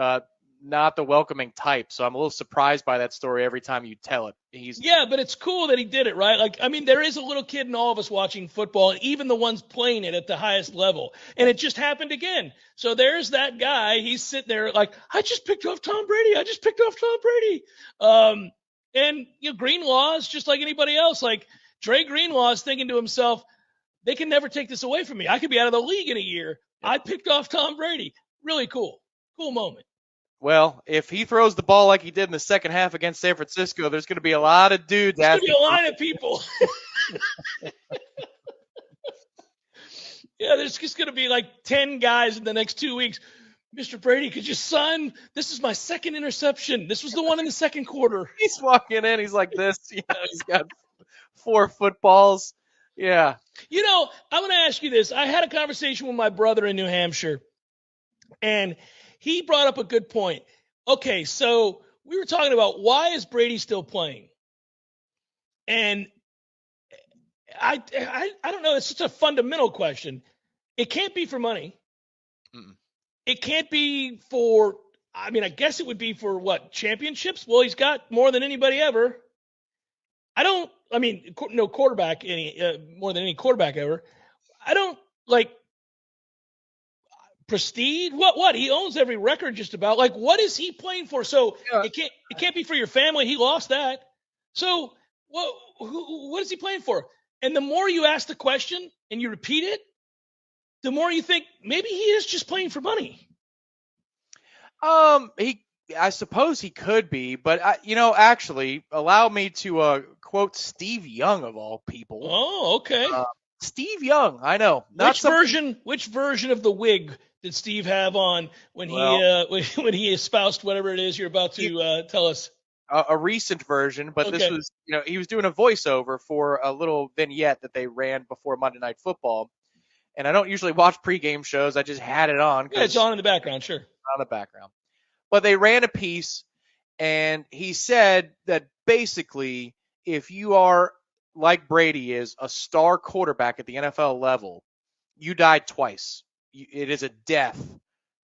not the welcoming type, so I'm a little surprised by that story every time you tell it. Yeah, but it's cool that he did it, right? Like, I mean, there is a little kid in all of us watching football, and even the ones playing it at the highest level. And it just happened again. So there's that guy. He's sitting there like, I just picked off Tom Brady. And Greenlaw is just like anybody else. Like, Dre Greenlaw is thinking to himself, they can never take this away from me. I could be out of the league in a year. I picked off Tom Brady. Really cool. Cool moment. Well, if he throws the ball like he did in the second half against San Francisco, there's going to be a lot of dudes. There's going to be a line of people. Yeah, there's just going to be like 10 guys in the next 2 weeks. Mr. Brady, could you sign? This is my second interception. This was the one in the second quarter. He's walking in. He's like this. He's got 4 footballs. Yeah. I'm going to ask you this. I had a conversation with my brother in New Hampshire, and he brought up a good point. Okay, so we were talking about why is Brady still playing? And I don't know. It's such a fundamental question. It can't be for money. Mm-mm. It can't be for, I guess it would be for what, championships? Well, he's got more than anybody ever. No quarterback more than any quarterback ever. I don't like prestige. What? He owns every record just about. Like, what is he playing for? So it can't be for your family. He lost that. So what is he playing for? And the more you ask the question and you repeat it, the more you think maybe he is just playing for money. I suppose he could be, but actually, allow me to quote Steve Young of all people. Oh, okay. Steve Young, I know. Which version of the wig did Steve have on when he espoused whatever it is you're about to tell us? A recent version, but Okay. This was, he was doing a voiceover for a little vignette that they ran before Monday Night Football. and I don't usually watch pregame shows. I just had it on. Yeah, it's on in the background, sure. On the background. But they ran a piece, and he said that basically if you are, like Brady is, a star quarterback at the NFL level, you died twice. It is a death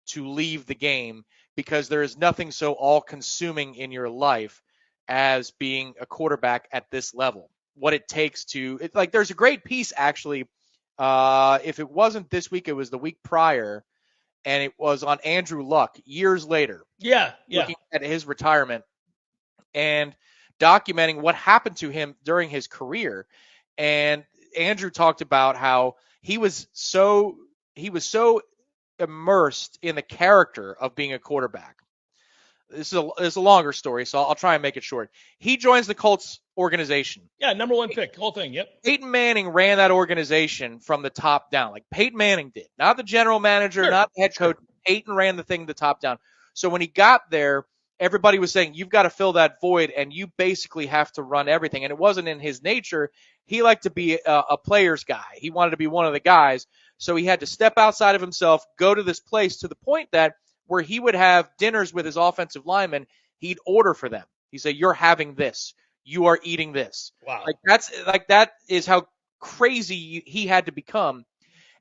to leave the game because there is nothing so all-consuming in your life as being a quarterback at this level. What it takes to – like there's a great piece actually. If it wasn't this week, it was the week prior, and it was on Andrew Luck years later. Yeah. Looking at his retirement and documenting what happened to him during his career. And Andrew talked about how he was so immersed in the character of being a quarterback. This is a longer story, so I'll try and make it short. He joins the Colts organization. Yeah, number one pick, whole thing, yep. Peyton Manning ran that organization from the top down, like Peyton Manning did. Not the general manager, not the head coach. Peyton ran the thing the top down. So when he got there, everybody was saying, you've got to fill that void, and you basically have to run everything. And it wasn't in his nature. He liked to be a player's guy. He wanted to be one of the guys. So he had to step outside of himself, go to this place to the point that where he would have dinners with his offensive linemen, he'd order for them. He'd say, you're having this. You are eating this. Wow. That is how crazy he had to become.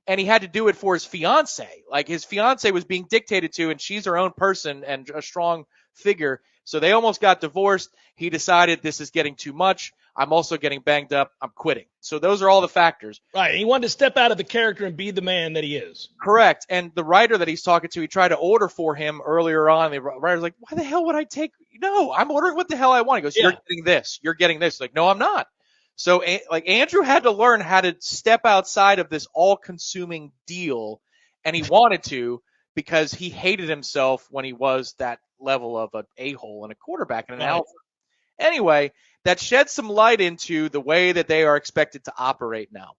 And he had to do it for his fiance. Like his fiance was being dictated to, and she's her own person and a strong figure. So they almost got divorced. He decided this is getting too much. I'm also getting banged up. I'm quitting. So those are all the factors. Right. He wanted to step out of the character and be the man that he is. Correct. And the writer that he's talking to, he tried to order for him earlier on. The writer's like, why the hell would I take? No, I'm ordering what the hell I want. He goes, You're getting this. You're getting this. Like, no, I'm not. So like Andrew had to learn how to step outside of this all-consuming deal, and he wanted to because he hated himself when he was that level of an a-hole and a quarterback and an alpha. Anyway, that sheds some light into the way that they are expected to operate now.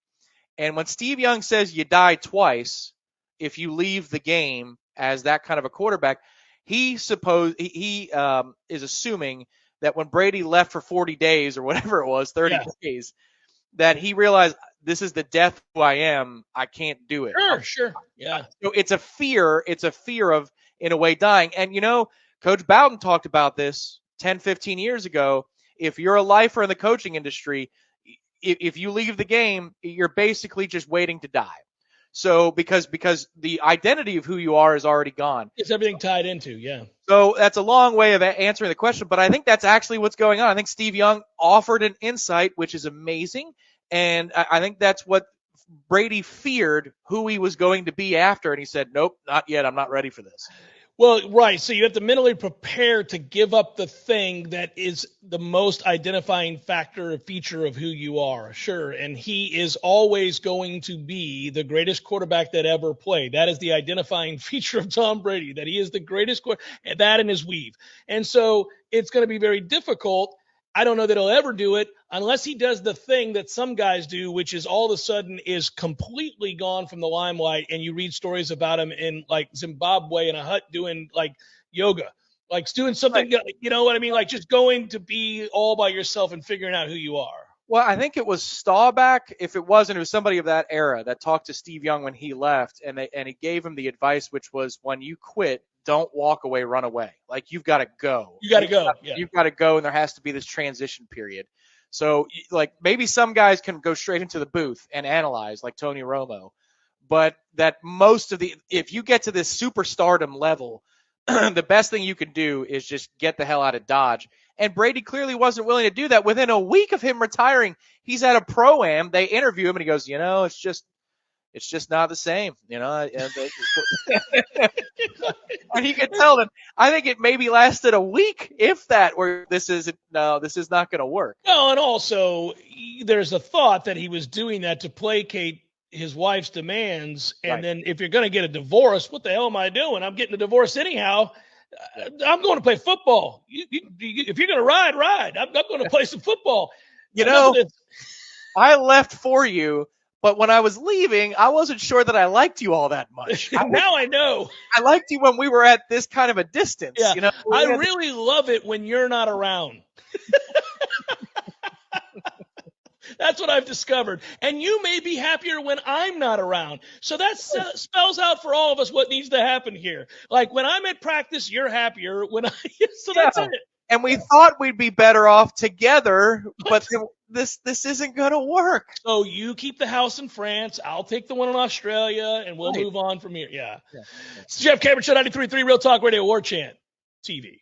And when Steve Young says you die twice if you leave the game as that kind of a quarterback, he is assuming that when Brady left for 40 days or whatever it was, 30 days, that he realized this is the death who I am. I can't do it. Sure. Yeah. So it's a fear of, in a way, dying. And, Coach Bowden talked about this 10, 15 years ago. If you're a lifer in the coaching industry, if you leave the game, you're basically just waiting to die. So because the identity of who you are is already gone. It's everything tied into, yeah. So that's a long way of answering the question, but I think that's actually what's going on. I think Steve Young offered an insight, which is amazing, and I think that's what Brady feared who he was going to be after, and he said, nope, not yet. I'm not ready for this. Well, right. So you have to mentally prepare to give up the thing that is the most identifying factor or feature of who you are. Sure. And he is always going to be the greatest quarterback that ever played. That is the identifying feature of Tom Brady, that he is the greatest quarterback, that and his weave. And so it's going to be very difficult. I don't know that he'll ever do it unless he does the thing that some guys do, which is all of a sudden is completely gone from the limelight. And you read stories about him in like Zimbabwe in a hut doing like yoga, like doing something, you know what I mean? Like just going to be all by yourself and figuring out who you are. Well, I think it was Staubach. If it wasn't, it was somebody of that era that talked to Steve Young when he left, and he gave him the advice, which was when you quit, don't walk away, run away. Like you've got to go. You got to go. You've got to go, and there has to be this transition period. So, like maybe some guys can go straight into the booth and analyze, like Tony Romo, but that most of if you get to this superstardom level, the best thing you can do is just get the hell out of Dodge. And Brady clearly wasn't willing to do that. Within a week of him retiring, he's at a pro-am. They interview him, and he goes, it's just not the same, And you can tell them. I think it maybe lasted a week, if that, where this is not going to work. Well, and also there's a thought that he was doing that to placate his wife's demands. And then if you're going to get a divorce, what the hell am I doing? I'm getting a divorce anyhow. I'm going to play football. If you're going to ride. I'm going to play some football. I left for you, but when I was leaving, I wasn't sure that I liked you all that much. Now I know. I liked you when we were at this kind of a distance. Yeah. I really love it when you're not around. That's what I've discovered. And you may be happier when I'm not around. So that spells out for all of us what needs to happen here. Like when I'm at practice, you're happier. So that's it. And we thought we'd be better off together, but this isn't going to work. So you keep the house in France. I'll take the one in Australia, and we'll move on from here. Yeah. It's the Jeff Cameron Show, 93.3 Real Talk Radio, Warchant TV.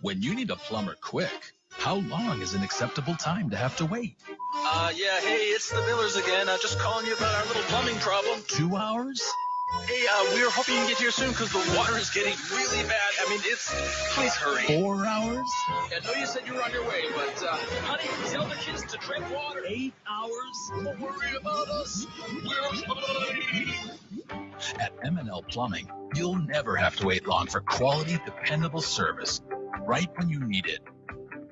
When you need a plumber quick, how long is an acceptable time to have to wait? Yeah, hey, it's the Millers again. Just calling you about our little plumbing problem. 2 hours? Hey, we're hoping you can get here soon because the water is getting really bad. I mean, please hurry. 4 hours? I know you said you were on your way, but, honey, tell the kids to drink water. 8 hours? Don't worry about us. We're fine. At M&L Plumbing, you'll never have to wait long for quality, dependable service right when you need it.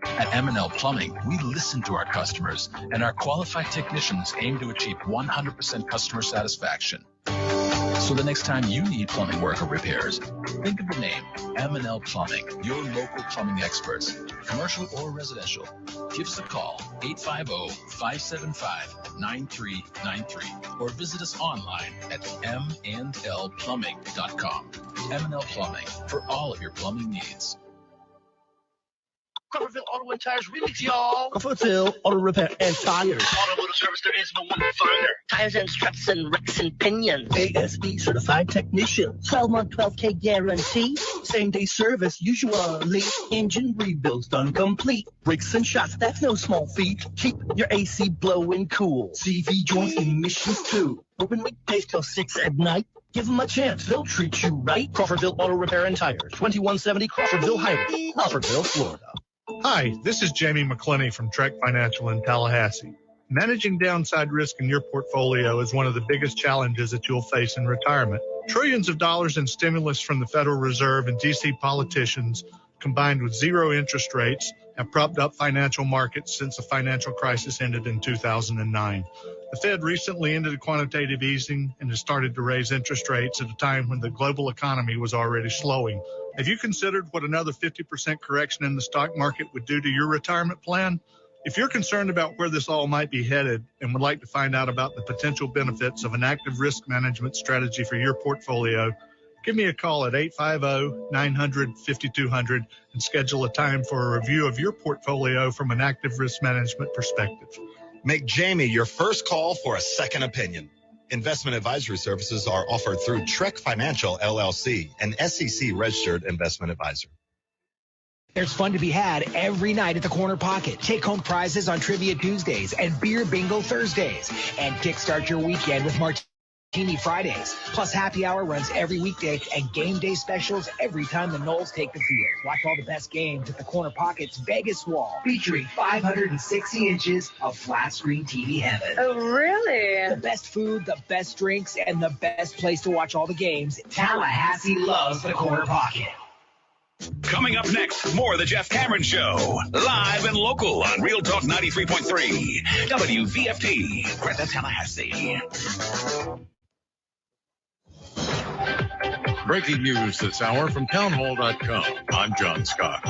At M&L Plumbing, we listen to our customers, and our qualified technicians aim to achieve 100% customer satisfaction. So the next time you need plumbing work or repairs, think of the name M&L Plumbing, your local plumbing experts, commercial or residential. Give us a call, 850-575-9393, or visit us online at mandlplumbing.com. M&L Plumbing, for all of your plumbing needs. Crawfordville Auto and Tires remix, y'all. Crawfordville Auto Repair and Tires. Automotive service, there is no one finer. Tires and struts and wrecks and pinions. ASE certified technician. 12-month, 12K guarantee. Same-day service, usually. Engine rebuilds done complete. Brakes and shots, that's no small feat. Keep your AC blowing cool. CV joints, emissions too. Open weekdays till 6 at night. Give them a chance, they'll treat you right. Crawfordville Auto Repair and Tires. 2170 Crawfordville Highway, Crawfordville, Florida. Hi, this is Jamie McClenny from Trek Financial in Tallahassee. Managing downside risk in your portfolio is one of the biggest challenges that you'll face in retirement. Trillions of dollars in stimulus from the Federal Reserve and D.C. politicians, combined with zero interest rates, have propped up financial markets since the financial crisis ended in 2009. The Fed recently ended quantitative easing and has started to raise interest rates at a time when the global economy was already slowing. Have you considered what another 50% correction in the stock market would do to your retirement plan? If you're concerned about where this all might be headed and would like to find out about the potential benefits of an active risk management strategy for your portfolio, give me a call at 850-900-5200 and schedule a time for a review of your portfolio from an active risk management perspective. Make Jamie your first call for a second opinion. Investment advisory services are offered through Trek Financial, LLC, an SEC-registered investment advisor. There's fun to be had every night at the Corner Pocket. Take-home prizes on Trivia Tuesdays and Beer Bingo Thursdays. And kickstart your weekend with Martini Fridays. Plus happy hour runs every weekday and game day specials every time the Noles take the field. Watch all the best games at the Corner Pocket's Vegas wall, featuring 560 inches of flat-screen TV heaven. Oh, really? The best food, the best drinks, and the best place to watch all the games. Tallahassee loves the Corner Pocket. Coming up next, more of the Jeff Cameron Show. Live and local on Real Talk 93.3. WVFT, Greta, Tallahassee. Breaking news this hour from townhall.com. I'm John Scott.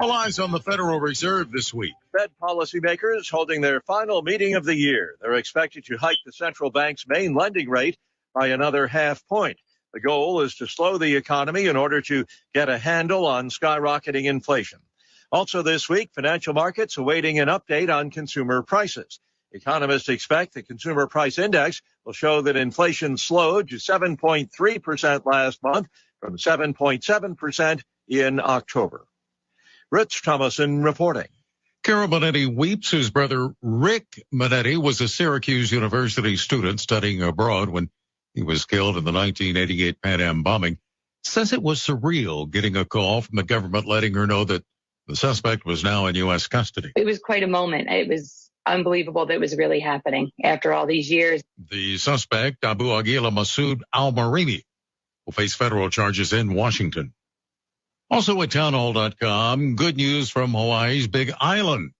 All eyes on the Federal Reserve this week. Fed policymakers holding their final meeting of the year. They're expected to hike the central bank's main lending rate by another half point. The goal is to slow the economy in order to get a handle on skyrocketing inflation. Also this week, financial markets awaiting an update on consumer prices. Economists expect the consumer price index will show that inflation slowed to 7.3% last month from 7.7% in October. Rich Thomason reporting. Carol Minetti weeps. His brother Rick Minetti was a Syracuse University student studying abroad when he was killed in the 1988 Pan Am bombing. Says it was surreal getting a call from the government letting her know that the suspect was now in U.S. custody. It was quite a moment. It was unbelievable that it was really happening after all these years. The suspect, Abu Aguila Masood al-Marimi, will face federal charges in Washington. Also at townhall.com, good news from Hawaii's Big Island.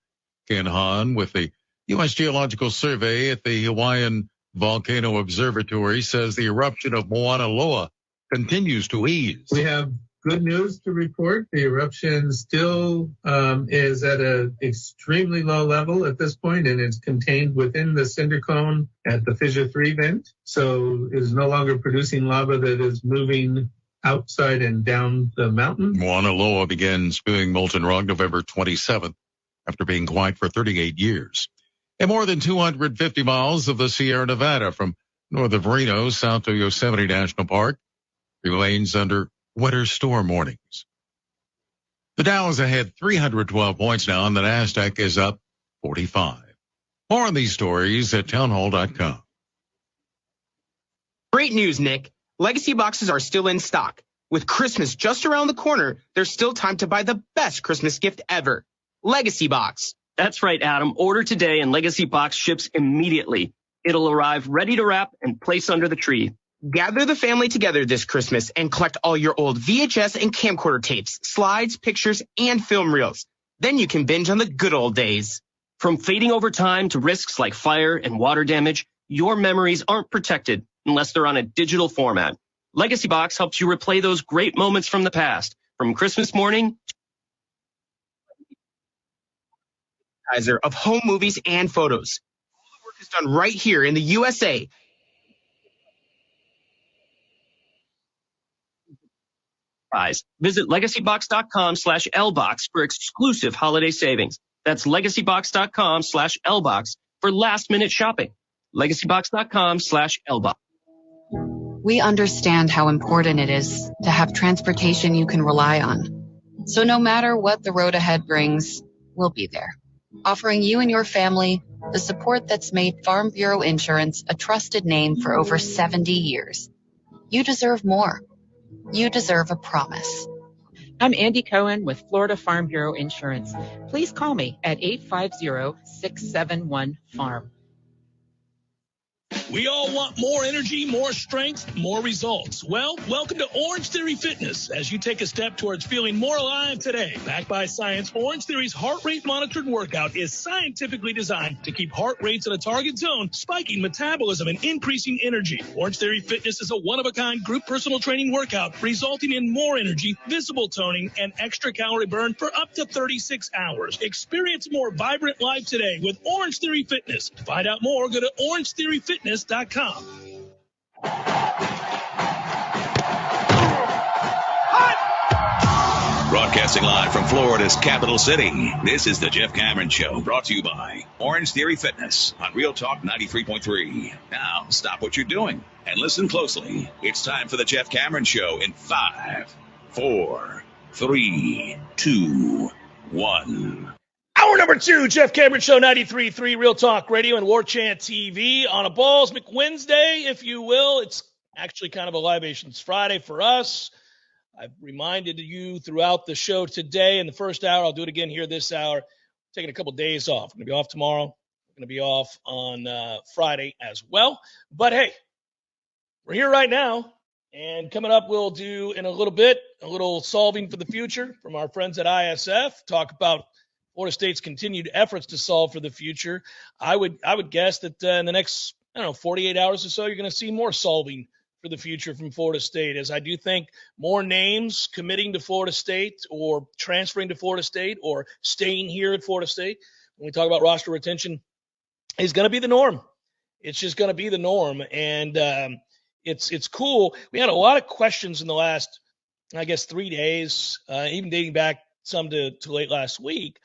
Ken Hahn with the U.S. Geological Survey at the Hawaiian Volcano Observatory says the eruption of Mauna Loa continues to ease. We have Good news to report. The eruption still is at an extremely low level at this point, and it's contained within the cinder cone at the Fissure 3 vent. So it is no longer producing lava that is moving outside and down the mountain. Mauna Loa began spewing molten rock November 27th after being quiet for 38 years. And more than 250 miles of the Sierra Nevada from north of Reno south to Yosemite National Park remains under winter storm warnings. The Dow is ahead 312 points now, and the Nasdaq is up 45. More on these stories at townhall.com. Great news, Nick. Legacy boxes are still in stock. With Christmas just around the corner, there's still time to buy the best Christmas gift ever. Legacy Box. That's right, Adam. Order today and Legacy Box ships immediately. It'll arrive ready to wrap and place under the tree. Gather the family together this Christmas and collect all your old VHS and camcorder tapes, slides, pictures, and film reels. Then you can binge on the good old days. From fading over time to risks like fire and water damage, your memories aren't protected unless they're on a digital format. Legacy Box helps you replay those great moments from the past, from Christmas morning of home movies and photos. All the work is done right here in the USA. Visit legacybox.com/lbox for exclusive holiday savings. That's legacybox.com/lbox for last-minute shopping. legacybox.com/lbox. We understand how important it is to have transportation you can rely on. So no matter what the road ahead brings, we'll be there, offering you and your family the support that's made Farm Bureau Insurance a trusted name for over 70 years. You deserve more. You deserve a promise. I'm Andy Cohen with Florida Farm Bureau Insurance. Please call me at 850-671-FARM. We all want more energy, more strength, more results. Well, welcome to Orange Theory Fitness as you take a step towards feeling more alive today. Backed by science, Orange Theory's heart rate monitored workout is scientifically designed to keep heart rates in a target zone, spiking metabolism and increasing energy. Orange Theory Fitness is a one-of-a-kind group personal training workout resulting in more energy, visible toning, and extra calorie burn for up to 36 hours. Experience a more vibrant life today with Orange Theory Fitness. To find out more, go to orangetheoryfitness.com. Broadcasting live from Florida's capital city, this is the Jeff Cameron Show, brought to you by Orange Theory Fitness on Real Talk 93.3. Now, stop what you're doing and listen closely. It's time for the Jeff Cameron Show in 5, 4, 3, 2, 1. Hour number 2, Jeff Cameron Show, 93.3 Real Talk Radio and Warchant TV on a Balls McWednesday, if you will. It's actually kind of a Libations Friday for us. I've reminded you throughout the show today in the first hour. I'll do it again here this hour. Taking a couple days off. I'm going to be off tomorrow. I'm going to be off on Friday as well. But, hey, we're here right now. And coming up, we'll do in a little bit a little solving for the future from our friends at ISF. Talk about Florida State's continued efforts to solve for the future. I would guess that in the next, 48 hours or so, you're going to see more solving for the future from Florida State, as I do think more names committing to Florida State or transferring to Florida State or staying here at Florida State, when we talk about roster retention, is going to be the norm. It's just going to be the norm. And it's cool. We had a lot of questions in the last, 3 days, even dating back some to late last week,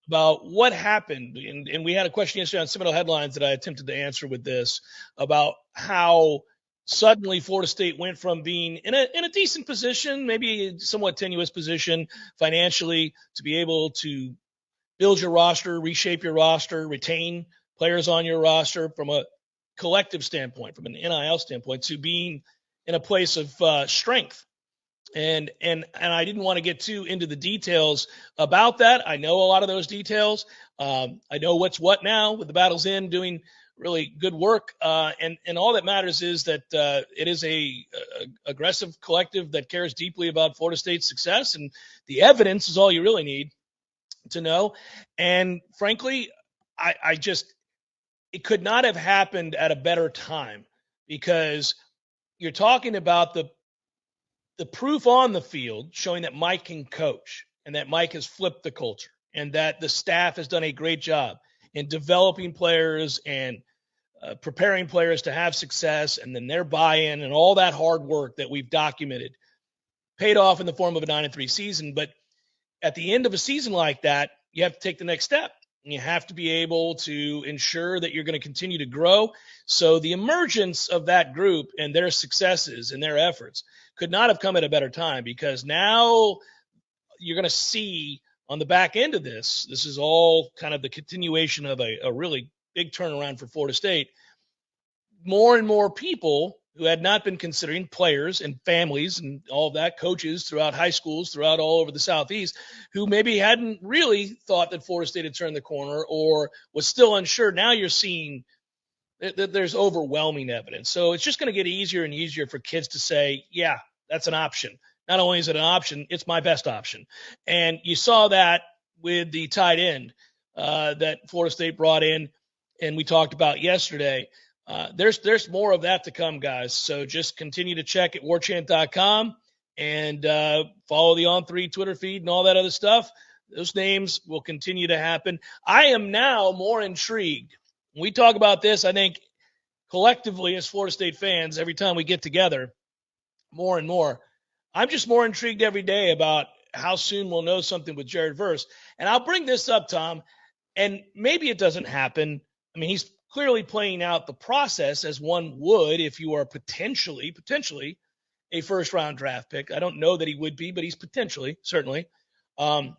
about what happened. And we had a question yesterday on Seminole Headlines that I attempted to answer with this, about how suddenly Florida State went from being in a decent position, maybe a somewhat tenuous position financially, to be able to build your roster, reshape your roster, retain players on your roster from a collective standpoint, from an NIL standpoint, to being in a place of strength. And I didn't want to get too into the details about that. I know a lot of those details. I know what's what now with the Battles Inn doing really good work. And all that matters is that it is a aggressive collective that cares deeply about Florida State's success. And the evidence is all you really need to know. And frankly, it could not have happened at a better time, because you're talking about the the proof on the field showing that Mike can coach and that Mike has flipped the culture and that the staff has done a great job in developing players and preparing players to have success, and then their buy-in and all that hard work that we've documented paid off in the form of a 9-3 season. But at the end of a season like that, you have to take the next step. And you have to be able to ensure that you're going to continue to grow. So the emergence of that group and their successes and their efforts could not have come at a better time, because now you're going to see on the back end of this is all kind of the continuation of a really big turnaround for Florida State. More and more people who had not been considering, players and families and all of that, coaches throughout high schools, throughout all over the Southeast, who maybe hadn't really thought that Florida State had turned the corner or was still unsure. Now you're seeing that there's overwhelming evidence. So it's just going to get easier and easier for kids to say, yeah, that's an option. Not only is it an option, it's my best option. And you saw that with the tight end that Florida State brought in, and we talked about yesterday. There's more of that to come, guys. So just continue to check at warchant.com and follow the On3 Twitter feed and all that other stuff. Those names will continue to happen. I am now more intrigued. When we talk about this, I think collectively as Florida State fans, every time we get together, more and more, I'm just more intrigued every day about how soon we'll know something with Jared Verse. And I'll bring this up, Tom, and maybe it doesn't happen. I mean, he's clearly playing out the process as one would if you are potentially a first-round draft pick. I don't know that he would be, but he's potentially, certainly.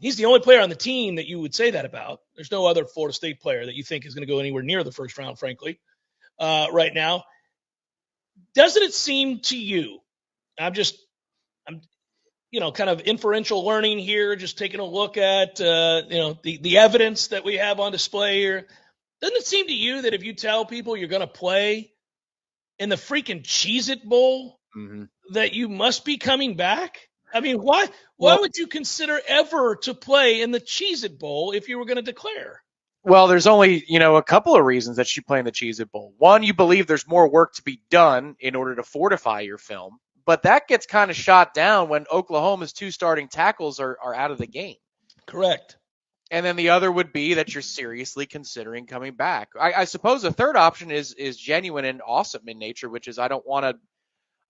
He's the only player on the team that you would say that about. There's no other Florida State player that you think is going to go anywhere near the first round, frankly, right now. Doesn't it seem to you, I'm kind of inferential learning here, just taking a look at, the evidence that we have on display here. Doesn't it seem to you that if you tell people you're going to play in the freaking Cheez-It Bowl, that you must be coming back? I mean, why would you consider ever to play in the Cheez-It Bowl if you were going to declare? Well, there's only, a couple of reasons that you play in the Cheez-It Bowl. One, you believe there's more work to be done in order to fortify your film. But that gets kind of shot down when Oklahoma's 2 starting tackles are out of the game. Correct. And then the other would be that you're seriously considering coming back. I suppose the third option is genuine and awesome in nature, which is I want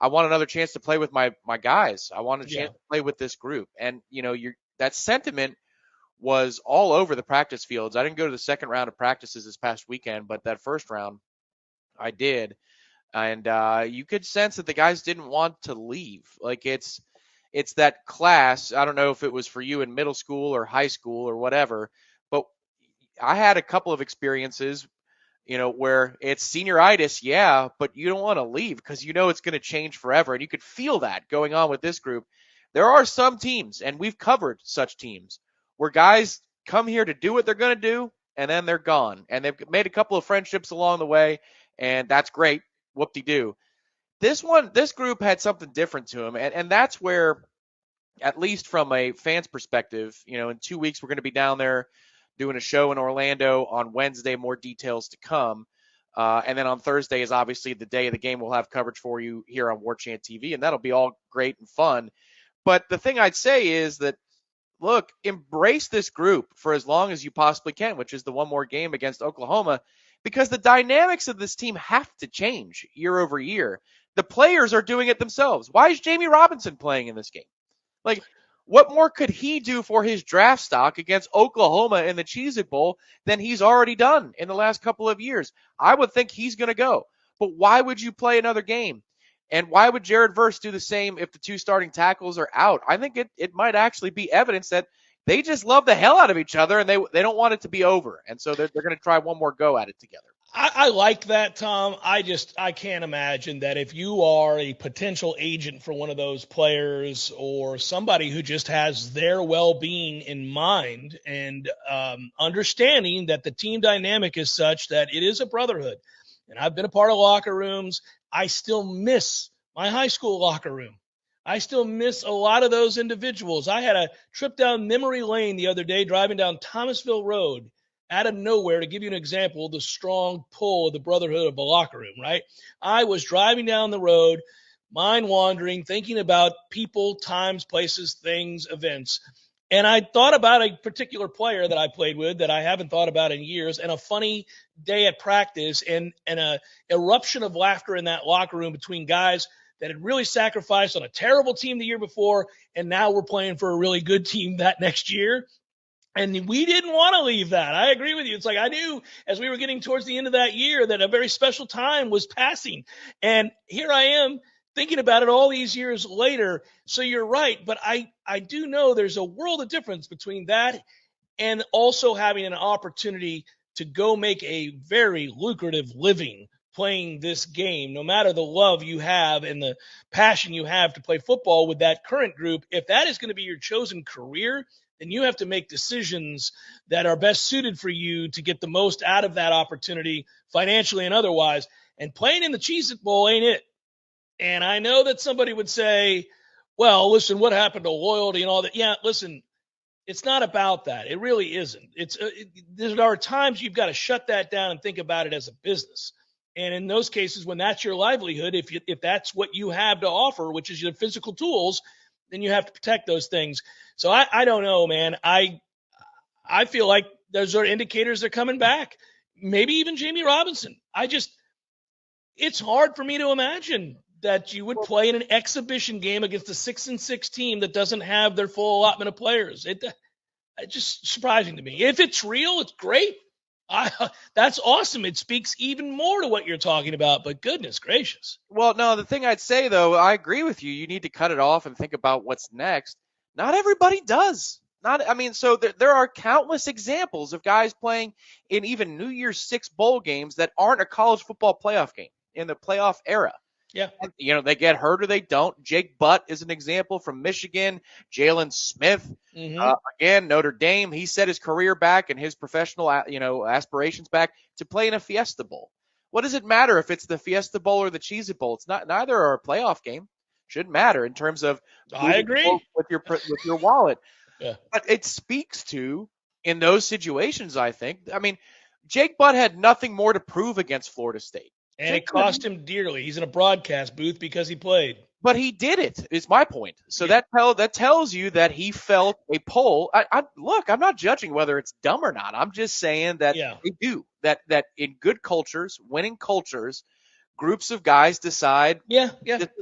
another chance to play with my guys. I want a chance to play with this group. And, that sentiment was all over the practice fields. I didn't go to the second round of practices this past weekend, but that first round I did. And you could sense that the guys didn't want to leave. Like it's that class. I don't know if it was for you in middle school or high school or whatever, but I had a couple of experiences, where it's senioritis, but you don't want to leave because it's going to change forever. And you could feel that going on with this group. There are some teams, and we've covered such teams, where guys come here to do what they're going to do, and then they're gone. And they've made a couple of friendships along the way, and that's great. Whoop-de-doo. This group had something different to them, and that's where, at least from a fan's perspective, in 2 weeks we're going to be down there doing a show in Orlando. On Wednesday, more details to come. And then on Thursday is obviously the day of the game. We'll have coverage for you here on Warchant TV, and that'll be all great and fun. But the thing I'd say is that, look, embrace this group for as long as you possibly can, which is the one more game against Oklahoma, because the dynamics of this team have to change year over year. The players are doing it themselves. Why is Jamie Robinson playing in this game? Like, what more could he do for his draft stock against Oklahoma in the Cheez-It Bowl than he's already done in the last couple of years? I would think he's going to go. But why would you play another game? And why would Jared Verse do the same if the 2 starting tackles are out? I think it might actually be evidence that they just love the hell out of each other, and they don't want it to be over. And so they're going to try one more go at it together. I like that, Tom. I can't imagine that if you are a potential agent for one of those players or somebody who just has their well-being in mind and understanding that the team dynamic is such that it is a brotherhood. And I've been a part of locker rooms. I still miss my high school locker room. I still miss a lot of those individuals. I had a trip down memory lane the other day driving down Thomasville Road out of nowhere to give you an example, the strong pull of the brotherhood of a locker room, right? I was driving down the road mind wandering, thinking about people, times, places, things, events. And I thought about a particular player that I played with that I haven't thought about in years, and a funny day at practice, and a eruption of laughter in that locker room between guys that had really sacrificed on a terrible team the year before, and now we're playing for a really good team that next year. And we didn't want to leave that. I agree with you. It's like I knew as we were getting towards the end of that year that a very special time was passing. And here I am thinking about it all these years later. So you're right. But I do know there's a world of difference between that and also having an opportunity to go make a very lucrative living playing this game, no matter the love you have and the passion you have to play football with that current group. If that is going to be your chosen career, then you have to make decisions that are best suited for you to get the most out of that opportunity financially and otherwise. And playing in the Cheez-It Bowl ain't it. And I know that somebody would say, well, listen, what happened to loyalty and all that? Yeah, listen, it's not about that. It really isn't. There are times you've got to shut that down and think about it as a business. And in those cases, when that's your livelihood, if that's what you have to offer, which is your physical tools, then you have to protect those things. So I don't know, man. I feel like those are indicators they're coming back. Maybe even Jamie Robinson. It's hard for me to imagine that you would play in an exhibition game against a 6-6 team that doesn't have their full allotment of players. It's just surprising to me. If it's real, it's great. That's awesome. It speaks even more to what you're talking about, but goodness gracious. Well, no, the thing I'd say, though, I agree with you. You need to cut it off and think about what's next. Not everybody does. So there are countless examples of guys playing in even New Year's Six bowl games that aren't a college football playoff game in the playoff era. Yeah. And, they get hurt or they don't. Jake Butt is an example from Michigan. Jalen Smith, again, Notre Dame. He set his career back and his professional, aspirations back to play in a Fiesta Bowl. What does it matter if it's the Fiesta Bowl or the Cheez-It Bowl? It's not. Neither are a playoff game. Shouldn't matter in terms of. I agree with your wallet. Yeah. But it speaks to in those situations. I think. Jake Butt had nothing more to prove against Florida State. And it cost him dearly. He's in a broadcast booth because he played. But he did it, is my point. So that tells you that he felt a pull. Look, I'm not judging whether it's dumb or not. I'm just saying that they do. That in good cultures, winning cultures, groups of guys decide this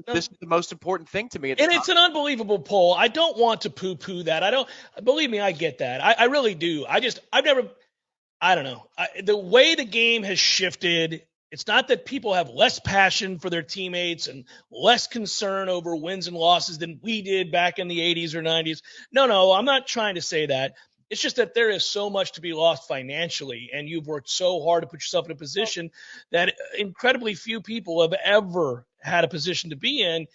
is the most important thing to me. It's an unbelievable poll. I don't want to poo-poo that. Believe me, I get that. I really do. I don't know. The way the game has shifted, it's not that people have less passion for their teammates and less concern over wins and losses than we did back in the 80s or 90s. No, I'm not trying to say that. It's just that there is so much to be lost financially, and you've worked so hard to put yourself in a position that incredibly few people have ever had a position to be in.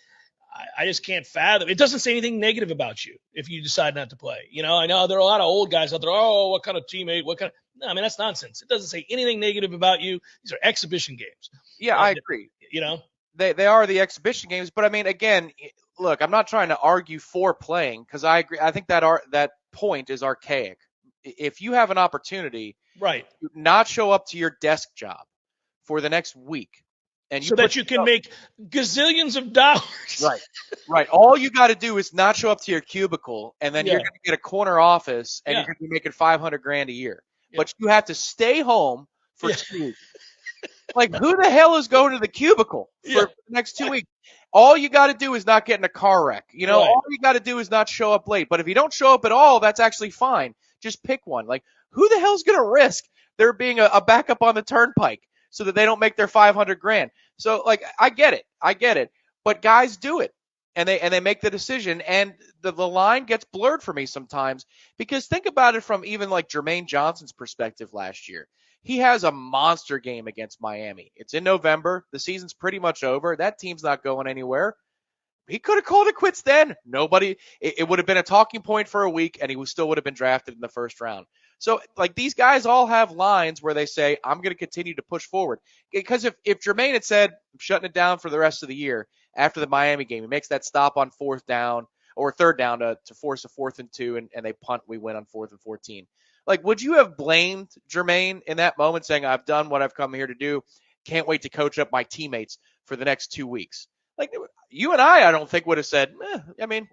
I just can't fathom. It doesn't say anything negative about you if you decide not to play. I know there are a lot of old guys out there. Oh, what kind of teammate? No, that's nonsense. It doesn't say anything negative about you. These are exhibition games. Yeah, I agree. They are the exhibition games, but again, look, I'm not trying to argue for playing because I agree. I think that point is archaic. If you have an opportunity, right, to not show up to your desk job for the next week, and so that you can make gazillions of dollars. Right. All you got to do is not show up to your cubicle, and then you're going to get a corner office, and you're going to be making $500,000 a year. Yeah. But you have to stay home for 2 weeks. Like, who the hell is going to the cubicle for the next 2 weeks? All you got to do is not get in a car wreck. All you got to do is not show up late. But if you don't show up at all, that's actually fine. Just pick one. Like, who the hell's going to risk there being a backup on the turnpike so that they don't make their $500,000? So, I get it. But guys do it, and they make the decision, and the line gets blurred for me sometimes because think about it from even like Jermaine Johnson's perspective last year. He has a monster game against Miami. It's in November. The season's pretty much over. That team's not going anywhere. He could have called it quits then. It would have been a talking point for a week, and he still would have been drafted in the first round. So, these guys all have lines where they say, I'm going to continue to push forward. Because if Jermaine had said, I'm shutting it down for the rest of the year after the Miami game, he makes that stop on fourth down or third down to force a 4th and 2, and they punt, we win on 4th and 14. Would you have blamed Jermaine in that moment saying, I've done what I've come here to do. Can't wait to coach up my teammates for the next 2 weeks? Like you and I don't think would have said, I mean,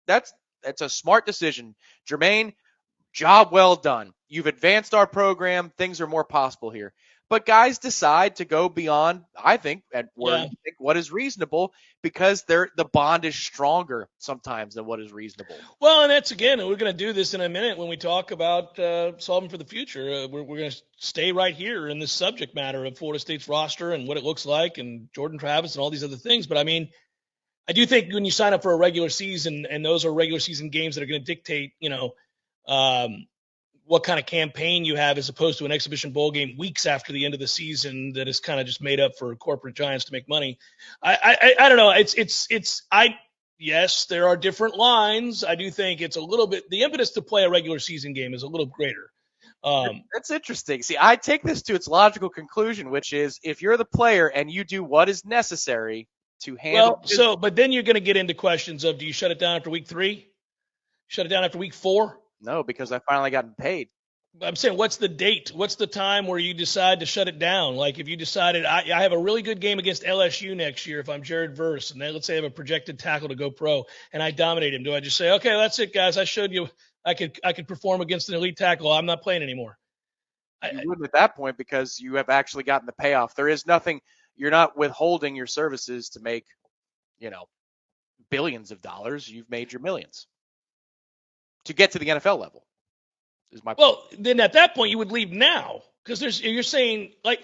that's a smart decision. Jermaine, job well done. You've advanced our program. Things are more possible here. But guys decide to go beyond, I think, what is reasonable because the bond is stronger sometimes than what is reasonable. Well, and that's, again, we're going to do this in a minute when we talk about solving for the future. We're going to stay right here in this subject matter of Florida State's roster and what it looks like and Jordan Travis and all these other things. But, I mean, I do think when you sign up for a regular season, and those are regular season games that are going to dictate, what kind of campaign you have as opposed to an exhibition bowl game weeks after the end of the season that is kind of just made up for corporate giants to make money. I don't know. Yes, there are different lines. I do think it's a little bit, the impetus to play a regular season game is a little greater. That's interesting. See, I take this to its logical conclusion, which is if you're the player and you do what is necessary to handle. Well, but then you're going to get into questions of, do you shut it down after week 3? Shut it down after week 4? No, because I finally gotten paid. I'm saying, what's the date? What's the time where you decide to shut it down? Like if you decided I have a really good game against LSU next year if I'm Jared Verse, and then let's say I have a projected tackle to go pro and I dominate him. Do I just say, okay, that's it, guys. I showed you I could perform against an elite tackle. I'm not playing anymore. You wouldn't at that point because you have actually gotten the payoff. There is nothing. You're not withholding your services to make, billions of dollars. You've made your millions to get to the NFL level. Is my point. Well, then at that point you would leave now because you're saying, like,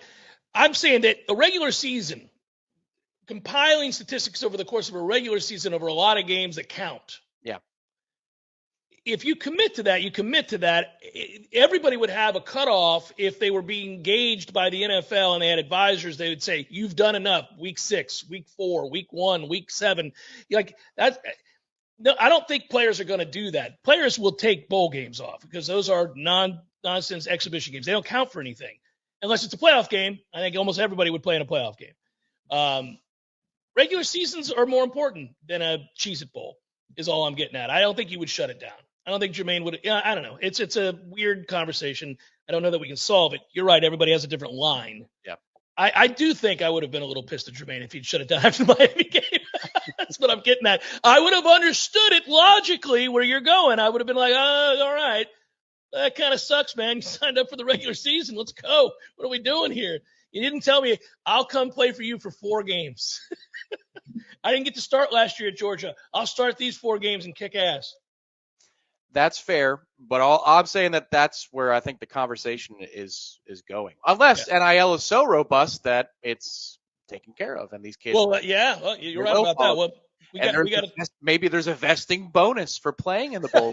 I'm saying that a regular season, compiling statistics over the course of a regular season over a lot of games that count. Yeah. If you commit to that, you commit to that. Everybody would have a cutoff if they were being gauged by the NFL and they had advisors. They would say, you've done enough. Week 6, week 4, week 1, week 7. Like that. No, I don't think players are going to do that. Players will take bowl games off because those are nonsense exhibition games. They don't count for anything unless it's a playoff game. I think almost everybody would play in a playoff game. Regular seasons are more important than a Cheez-It Bowl is all I'm getting at. I don't think you would shut it down. I don't think Jermaine would. I don't know. It's a weird conversation. I don't know that we can solve it. You're right. Everybody has a different line. Yeah. I do think I would have been a little pissed at Jermaine if he'd shut it down after the Miami game. That's what I'm getting at. I would have understood it logically where you're going. I would have been like, all right, that kind of sucks, man. You signed up for the regular season. Let's go. What are we doing here? You didn't tell me I'll come play for you for 4 games. I didn't get to start last year at Georgia. I'll start these 4 games and kick ass. That's fair, but I'm saying that's where I think the conversation is going. Unless NIL is so robust that it's taken care of, and these kids. Well, you're right about that. Well, maybe there's a vesting bonus for playing in the bowl.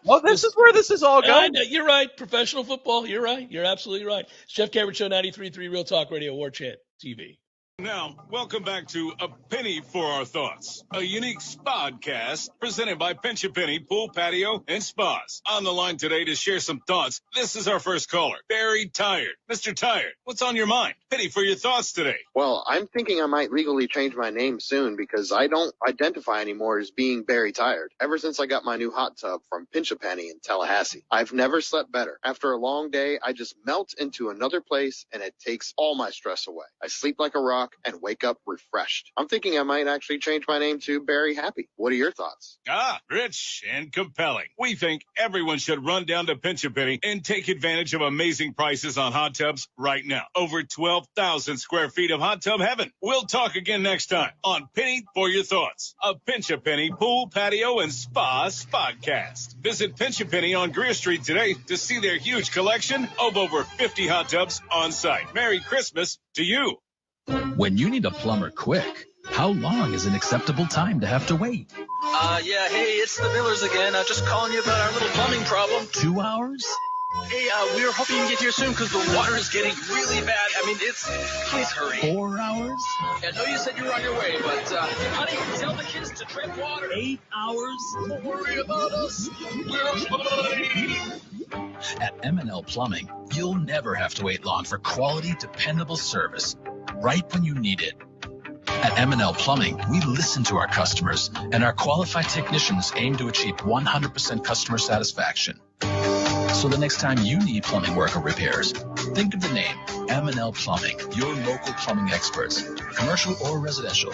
Well, this is where this is all going. You're right. Professional football. You're right. You're absolutely right. It's Jeff Cameron Show, 93.3 Real Talk Radio, Warchant TV. Now, welcome back to A Penny for Our Thoughts, a unique spodcast presented by Pinch A Penny Pool, Patio, and Spas. On the line today to share some thoughts, this is our first caller, Barry Tired. Mr. Tired, what's on your mind? Penny for your thoughts today. Well, I'm thinking I might legally change my name soon because I don't identify anymore as being Barry Tired. Ever since I got my new hot tub from Pinch A Penny in Tallahassee, I've never slept better. After a long day, I just melt into another place and it takes all my stress away. I sleep like a rock and wake up refreshed. I'm thinking I might actually change my name to Barry Happy. What are your thoughts? Rich and compelling. We think everyone should run down to Pinch A Penny and take advantage of amazing prices on hot tubs right now. Over 12,000 square feet of hot tub heaven. We'll talk again next time on Penny for Your Thoughts, a Pinch A Penny Pool, Patio, and Spa podcast. Visit Pinch A Penny on Greer Street today to see their huge collection of over 50 hot tubs on site. Merry Christmas to you. When you need a plumber quick, how long is an acceptable time to have to wait? Hey, it's the Millers again. Just calling you about our little plumbing problem. 2 hours? Hey, we were hoping you can get here soon because the water is getting really bad. I mean, please hurry. 4 hours? I know you said you were on your way, but, honey, tell the kids to tread water. 8 hours? Don't worry about us. We're fine. At M&L Plumbing, you'll never have to wait long for quality, dependable service right when you need it. At M&L Plumbing, we listen to our customers, and our qualified technicians aim to achieve 100% customer satisfaction. So the next time you need plumbing work or repairs, Think of the name, M&L Plumbing, your local plumbing experts, commercial or residential.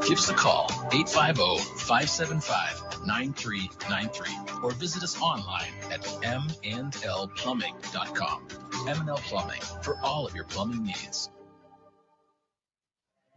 Give us a call, 850-575-9393, or visit us online at mandlplumbing.com. M&L Plumbing, for all of your plumbing needs.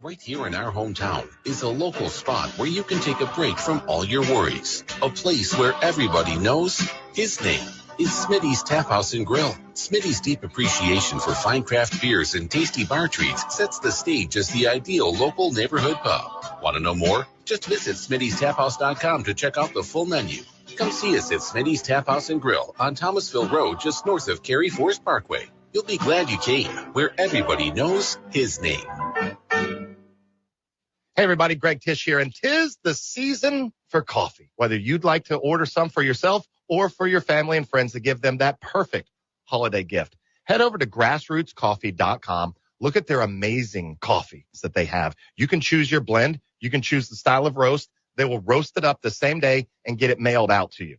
Right here in our hometown is a local spot where you can take a break from all your worries. A place where everybody knows his name is Smitty's Tap House and Grill. Smitty's deep appreciation for fine craft beers and tasty bar treats sets the stage as the ideal local neighborhood pub. Want to know more? Just visit Smitty'sTapHouse.com to check out the full menu. Come see us at Smitty's Tap House and Grill on Thomasville Road, just north of Cary Forest Parkway. You'll be glad you came, where everybody knows his name. Hey everybody, Greg Tish here, and 'tis the season for coffee. Whether you'd like to order some for yourself or for your family and friends to give them that perfect holiday gift, head over to grassrootscoffee.com. Look at their amazing coffees that they have. You can choose your blend. You can choose the style of roast. They will roast it up the same day and get it mailed out to you.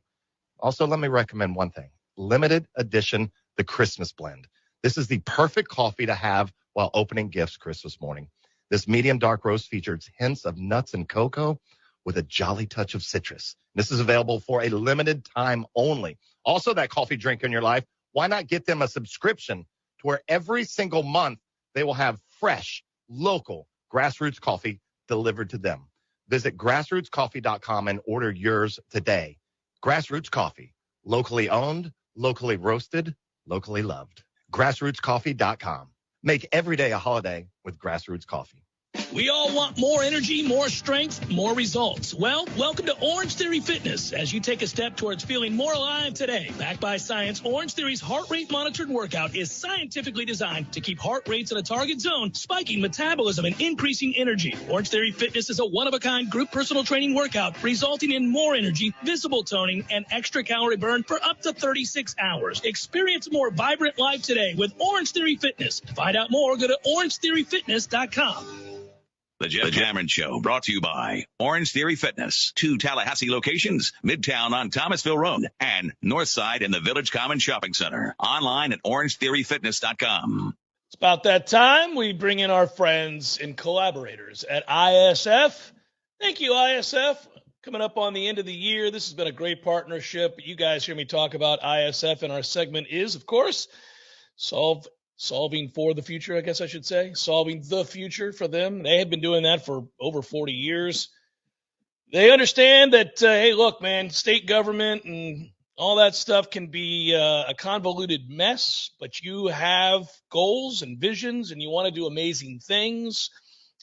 Also, let me recommend one thing. Limited edition, the Christmas blend. This is the perfect coffee to have while opening gifts Christmas morning. This medium dark roast features hints of nuts and cocoa with a jolly touch of citrus. This is available for a limited time only. Also, that coffee drink in your life, why not get them a subscription to where every single month they will have fresh, local Grassroots coffee delivered to them. Visit grassrootscoffee.com and order yours today. Grassroots Coffee, locally owned, locally roasted, locally loved. Grassrootscoffee.com. Make every day a holiday with Grassroots Coffee. We all want more energy, more strength, more results. Well, welcome to Orange Theory Fitness as you take a step towards feeling more alive today. Backed by science, Orange Theory's heart rate monitored workout is scientifically designed to keep heart rates in a target zone, spiking metabolism and increasing energy. Orange Theory Fitness is a one-of-a-kind group personal training workout resulting in more energy, visible toning, and extra calorie burn for up to 36 hours. Experience more vibrant life today with Orange Theory Fitness. To find out more, go to orangetheoryfitness.com. The Jeff Cameron Show, brought to you by Orange Theory Fitness, 2 Tallahassee locations, Midtown on Thomasville Road, and Northside in the Village Common Shopping Center. Online at orangetheoryfitness.com. It's about that time we bring in our friends and collaborators at ISF. Thank you, ISF. Coming up on the end of the year, this has been a great partnership. You guys hear me talk about ISF, and our segment is, of course, solving for the future, I guess I should say. Solving the future for them. They have been doing that for over 40 years. They understand that, hey, look, man, state government and all that stuff can be a convoluted mess, but you have goals and visions and you want to do amazing things.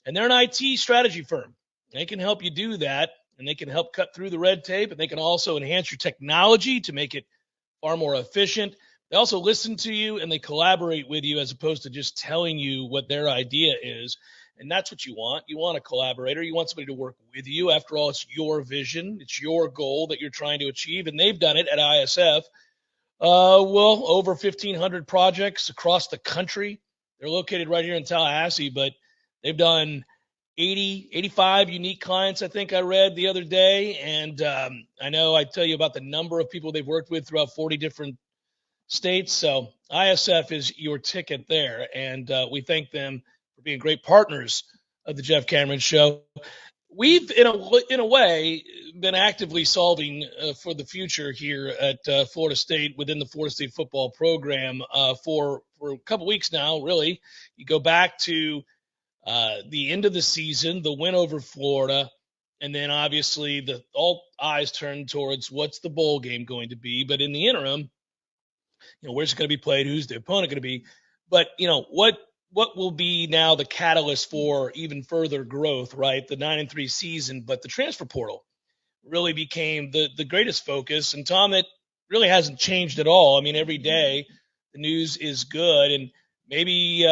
And they're an IT strategy firm. They can help you do that, and they can help cut through the red tape, and they can also enhance your technology to make it far more efficient. They also listen to you and they collaborate with you as opposed to just telling you what their idea is. And that's what you want. You want a collaborator. You want somebody to work with you. After all, it's your vision. It's your goal that you're trying to achieve. And they've done it at ISF. Over 1,500 projects across the country. They're located right here in Tallahassee, but they've done 85 unique clients, I think I read the other day. And I know I tell you about the number of people they've worked with throughout 40 different states. So ISF is your ticket there. And we thank them for being great partners of the Jeff Cameron Show. We've, in a way, been actively solving for the future here at Florida State within the Florida State football program for a couple weeks now, really. You go back to the end of the season, the win over Florida, and then obviously all eyes turn towards what's the bowl game going to be. But in the interim, where's it going to be played? Who's the opponent going to be? But, what will be now the catalyst for even further growth, right? The 9-3 season, but the transfer portal really became the greatest focus. And Tom, that really hasn't changed at all. I mean, every day the news is good. And maybe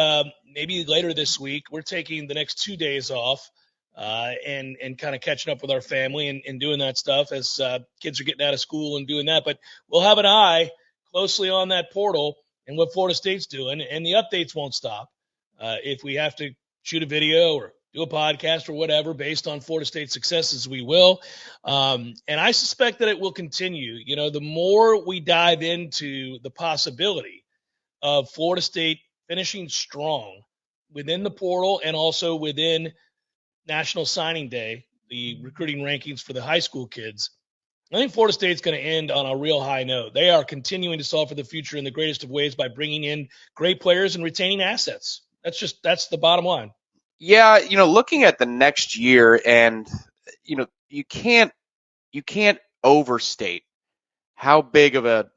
later this week, we're taking the next 2 days off and kind of catching up with our family and doing that stuff as kids are getting out of school and doing that. But we'll have an eye closely on that portal and what Florida State's doing, and the updates won't stop. If we have to shoot a video or do a podcast or whatever based on Florida State successes, we will. And I suspect that it will continue. The more we dive into the possibility of Florida State finishing strong within the portal and also within National Signing Day, the recruiting rankings for the high school kids. I think Florida State's going to end on a real high note. They are continuing to solve for the future in the greatest of ways by bringing in great players and retaining assets. That's the bottom line. Yeah, looking at the next year, and you can't overstate how big of a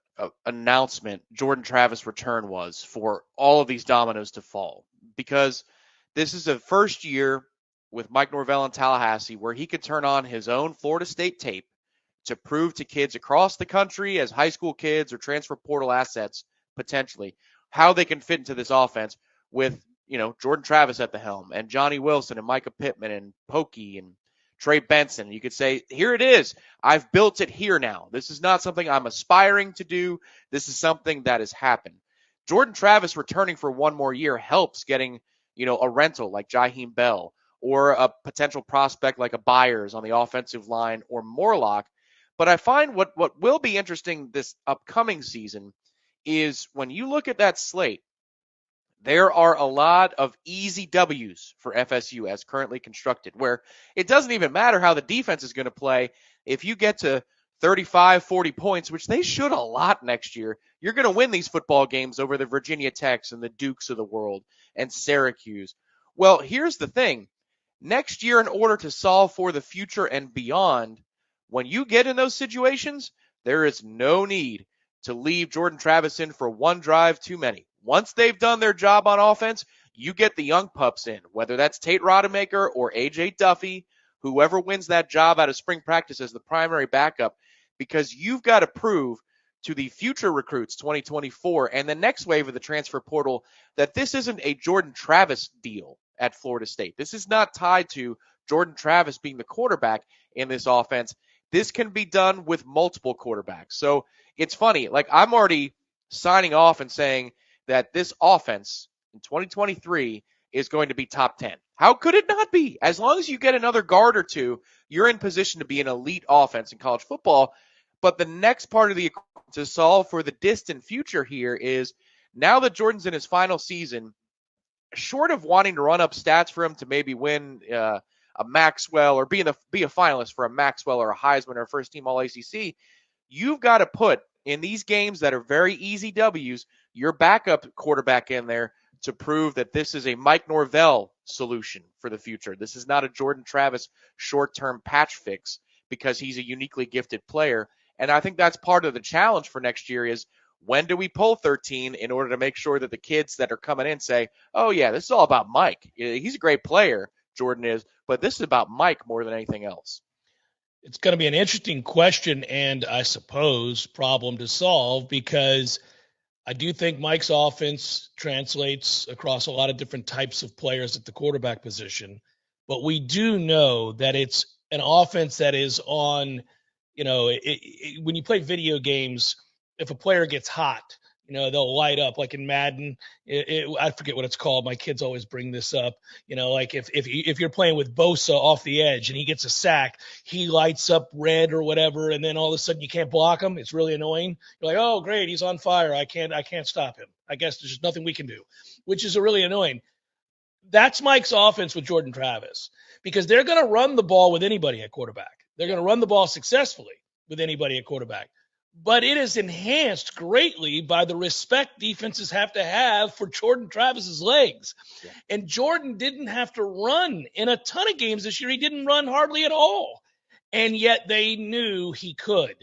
announcement Jordan Travis' return was for all of these dominoes to fall, because this is the first year with Mike Norvell in Tallahassee where he could turn on his own Florida State tape to prove to kids across the country, as high school kids or transfer portal assets potentially, how they can fit into this offense with Jordan Travis at the helm, and Johnny Wilson and Micah Pittman and Pokey and Trey Benson. You could say, here it is. I've built it here now. This is not something I'm aspiring to do. This is something that has happened. Jordan Travis returning for one more year helps getting, a rental like Jaheim Bell, or a potential prospect like a Byers on the offensive line, or Morlock. But I find what will be interesting this upcoming season is when you look at that slate, there are a lot of easy W's for FSU as currently constructed, where it doesn't even matter how the defense is going to play. If you get to 35, 40 points, which they should a lot next year, you're going to win these football games over the Virginia Techs and the Dukes of the world and Syracuse. Well, here's the thing. Next year, in order to solve for the future and beyond, when you get in those situations, there is no need to leave Jordan Travis in for one drive too many. Once they've done their job on offense, you get the young pups in, whether that's Tate Rodemaker or A.J. Duffy, whoever wins that job out of spring practice as the primary backup, because you've got to prove to the future recruits 2024 and the next wave of the transfer portal that this isn't a Jordan Travis deal at Florida State. This is not tied to Jordan Travis being the quarterback in this offense. This can be done with multiple quarterbacks. So it's funny, like I'm already signing off and saying that this offense in 2023 is going to be top 10. How could it not be? As long as you get another guard or two, you're in position to be an elite offense in college football. But the next part of the equation to solve for the distant future here is, now that Jordan's in his final season, short of wanting to run up stats for him to maybe win a Maxwell or be a finalist for a Maxwell or a Heisman or first team All-ACC, you've got to put in these games that are very easy W's, your backup quarterback in there to prove that this is a Mike Norvell solution for the future. This is not a Jordan Travis short-term patch fix, because he's a uniquely gifted player. And I think that's part of the challenge for next year is, when do we pull 13 in order to make sure that the kids that are coming in say, oh, yeah, this is all about Mike. He's a great player, Jordan is, but this is about Mike more than anything else. It's going to be an interesting question and, I suppose, problem to solve, because I do think Mike's offense translates across a lot of different types of players at the quarterback position. But we do know that it's an offense that is on, when you play video games, if a player gets hot, they'll light up, like in Madden. I forget what it's called. My kids always bring this up. Like if you're playing with Bosa off the edge and he gets a sack, he lights up red or whatever, and then all of a sudden you can't block him. It's really annoying. You're like, oh great, he's on fire. I can't stop him. I guess there's just nothing we can do, which is really annoying. That's Mike's offense with Jordan Travis, because they're going to run the ball with anybody at quarterback. They're going to run the ball successfully with anybody at quarterback. But it is enhanced greatly by the respect defenses have to have for Jordan Travis's legs. Yeah. And Jordan didn't have to run in a ton of games this year. He didn't run hardly at all. And yet they knew he could.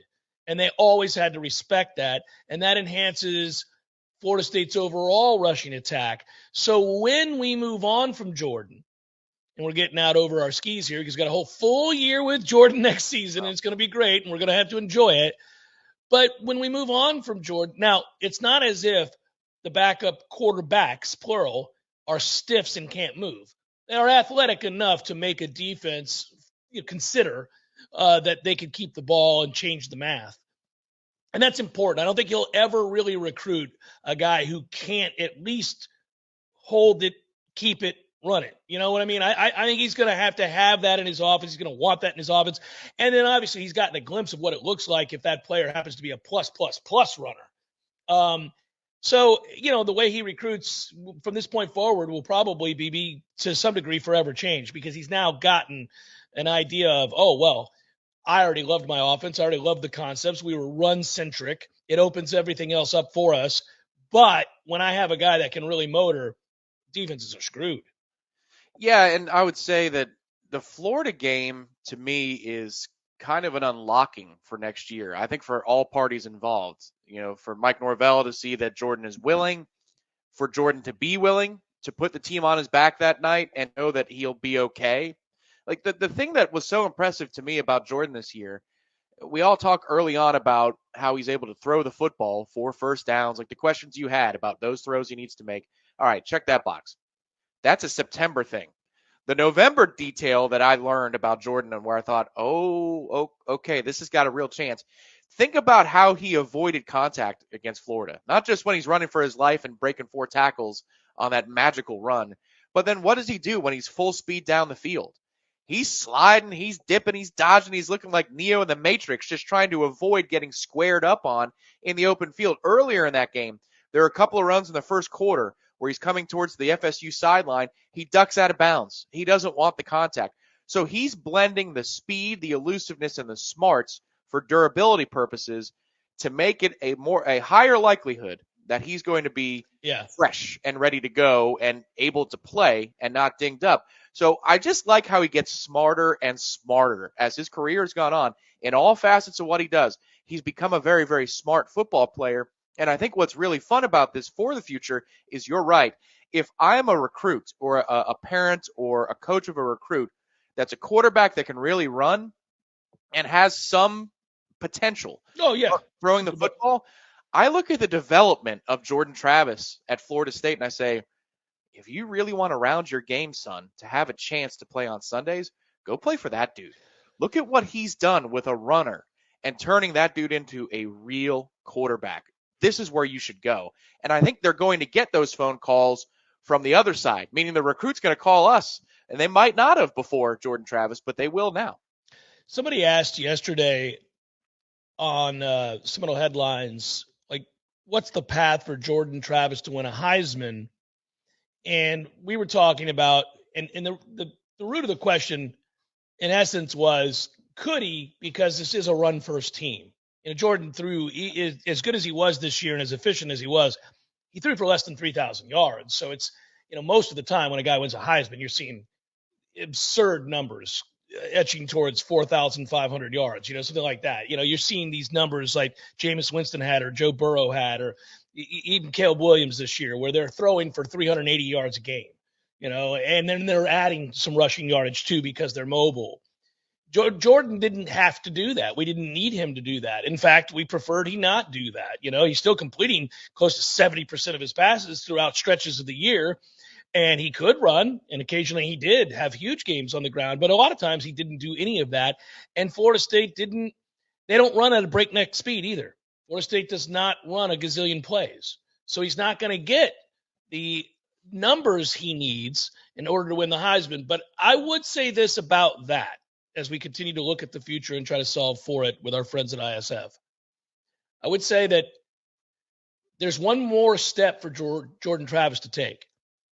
And they always had to respect that. And that enhances Florida State's overall rushing attack. So when we move on from Jordan, and we're getting out over our skis here because we've got a whole full year with Jordan next season, and it's going to be great, and we're going to have to enjoy it. But when we move on from Jordan, now it's not as if the backup quarterbacks, plural, are stiffs and can't move. They are athletic enough to make a defense consider that they could keep the ball and change the math. And that's important. I don't think he'll ever really recruit a guy who can't at least hold it, keep it, run it. You know what I mean? I think he's going to have that in his offense. He's going to want that in his offense. And then obviously he's gotten a glimpse of what it looks like if that player happens to be a plus runner. So, the way he recruits from this point forward will probably be to some degree forever changed, because he's now gotten an idea of, oh, well, I already loved my offense. I already loved the concepts. We were run-centric. It opens everything else up for us. But when I have a guy that can really motor, defenses are screwed. Yeah, and I would say that the Florida game, to me, is kind of an unlocking for next year. I think for all parties involved, for Mike Norvell to see that Jordan is willing, for Jordan to be willing to put the team on his back that night and know that he'll be okay. Like the thing that was so impressive to me about Jordan this year, we all talk early on about how he's able to throw the football for first downs, like the questions you had about those throws he needs to make. All right, check that box. That's a September thing. The November detail that I learned about Jordan and where I thought, oh, okay, this has got a real chance. Think about how he avoided contact against Florida, not just when he's running for his life and breaking 4 tackles on that magical run, but then what does he do when he's full speed down the field? He's sliding, he's dipping, he's dodging, he's looking like Neo in the Matrix, just trying to avoid getting squared up on in the open field. Earlier in that game, there are a couple of runs in the first quarter where he's coming towards the FSU sideline. He ducks out of bounds. He doesn't want the contact. So he's blending the speed, the elusiveness, and the smarts for durability purposes to make it a higher likelihood that he's going to be fresh and ready to go and able to play and not dinged up. So I just like how he gets smarter and smarter as his career has gone on in all facets of what he does. He's become a very, very smart football player. And I think what's really fun about this for the future is, you're right. If I'm a recruit or a parent or a coach of a recruit that's a quarterback that can really run and has some potential throwing the football, I look at the development of Jordan Travis at Florida State and I say, if you really want to round your game, son, to have a chance to play on Sundays, go play for that dude. Look at what he's done with a runner and turning that dude into a real quarterback. This is where you should go. And I think they're going to get those phone calls from the other side, meaning the recruit's going to call us, and they might not have before Jordan Travis, but they will now. Somebody asked yesterday on Seminole Headlines, like, what's the path for Jordan Travis to win a Heisman? And we were talking about, and the root of the question, in essence, was, could he, because this is a run-first team. Jordan threw, as good as he was this year and as efficient as he was, he threw for less than 3,000 yards. So it's, most of the time when a guy wins a Heisman, you're seeing absurd numbers etching towards 4,500 yards, something like that. You're seeing these numbers like Jameis Winston had, or Joe Burrow had, or even Caleb Williams this year, where they're throwing for 380 yards a game, and then they're adding some rushing yardage too because they're mobile. Jordan didn't have to do that. We didn't need him to do that. In fact, we preferred he not do that. He's still completing close to 70% of his passes throughout stretches of the year, and he could run, and occasionally he did have huge games on the ground, but a lot of times he didn't do any of that. And Florida State they don't run at a breakneck speed either. Florida State does not run a gazillion plays. So he's not going to get the numbers he needs in order to win the Heisman. But I would say this about that, as we continue to look at the future and try to solve for it with our friends at ISF. I would say that there's one more step for Jordan Travis to take.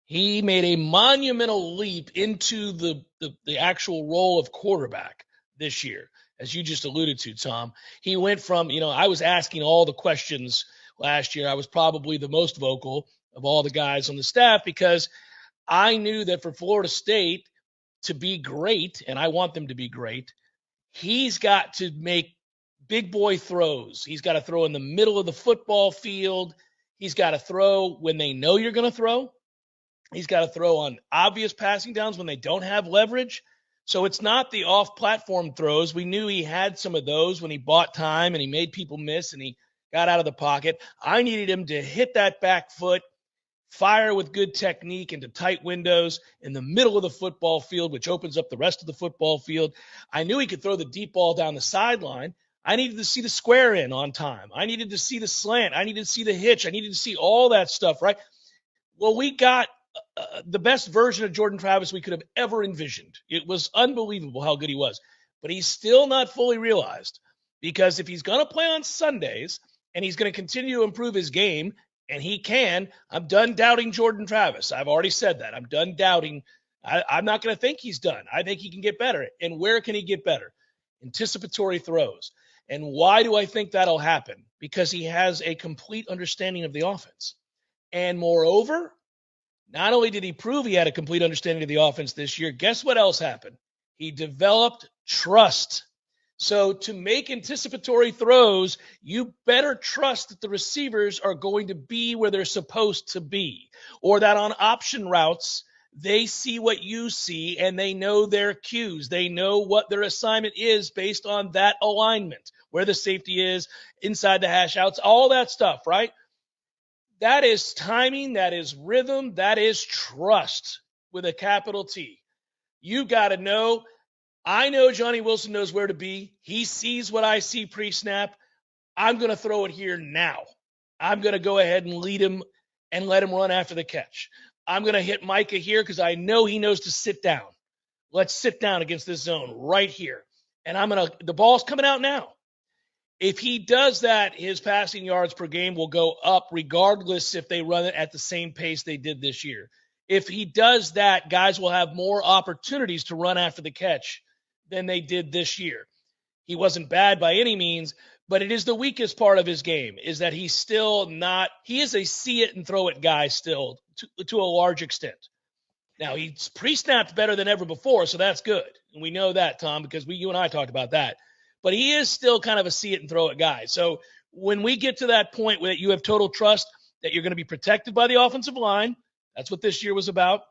He made a monumental leap into the actual role of quarterback this year, as you just alluded to, Tom. He went from, I was asking all the questions last year. I was probably the most vocal of all the guys on the staff because I knew that for Florida State to be great, and I want them to be great, he's got to make big boy throws. He's got to throw in the middle of the football field. He's got to throw when they know you're going to throw. He's got to throw on obvious passing downs when they don't have leverage. So it's not the off-platform throws. We knew he had some of those when he bought time and he made people miss and he got out of the pocket. I needed him to hit that back foot, fire with good technique into tight windows in the middle of the football field, which opens up the rest of the football field. I knew he could throw the deep ball down the sideline. I needed to see the square in on time. I needed to see the slant. I needed to see the hitch. I needed to see all that stuff, right? Well, we got the best version of Jordan Travis we could have ever envisioned. It was unbelievable how good he was. But he's still not fully realized, because if he's going to play on Sundays and he's going to continue to improve his game, And he can. I'm done doubting Jordan Travis. I've already said that. I'm done doubting. I'm not going to think he's done. I think he can get better. And where can he get better? Anticipatory throws. And why do I think that'll happen? Because he has a complete understanding of the offense. And moreover, not only did he prove he had a complete understanding of the offense this year, guess what else happened? He developed trust. So to make anticipatory throws, you better trust that the receivers are going to be where they're supposed to be, or that on option routes, they see what you see and they know their cues. They know what their assignment is based on that alignment, where the safety is, inside the hash outs, all that stuff, right? That is timing, that is rhythm, that is trust with a capital T. You got to know. I know Johnny Wilson knows where to be. He sees what I see pre-snap. I'm going to throw it here now. I'm going to go ahead and lead him and let him run after the catch. I'm going to hit Micah here because I know he knows to sit down. Let's sit down against this zone right here. And the ball's coming out now. If he does that, his passing yards per game will go up regardless if they run it at the same pace they did this year. If he does that, guys will have more opportunities to run after the catch than they did this year. He wasn't bad by any means, but it is the weakest part of his game, is that he's still not – he is a see it and throw it guy still to a large extent. Now, he's pre-snapped better than ever before, so that's good. And we know that, Tom, because you and I talked about that. But he is still kind of a see it and throw it guy. So when we get to that point where you have total trust that you're going to be protected by the offensive line, that's what this year was about.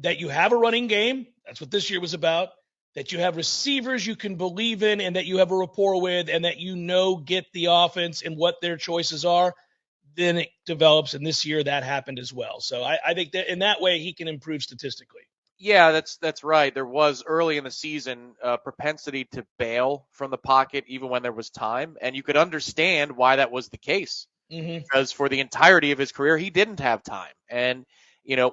That you have a running game, that's what this year was about. That you have receivers you can believe in and that you have a rapport with and that you know get the offense and what their choices are, then it develops. And this year that happened as well. So I think that in that way he can improve statistically. Yeah, that's right. There was early in the season a propensity to bail from the pocket even when there was time, and you could understand why that was the case. Because for the entirety of his career, he didn't have time. And,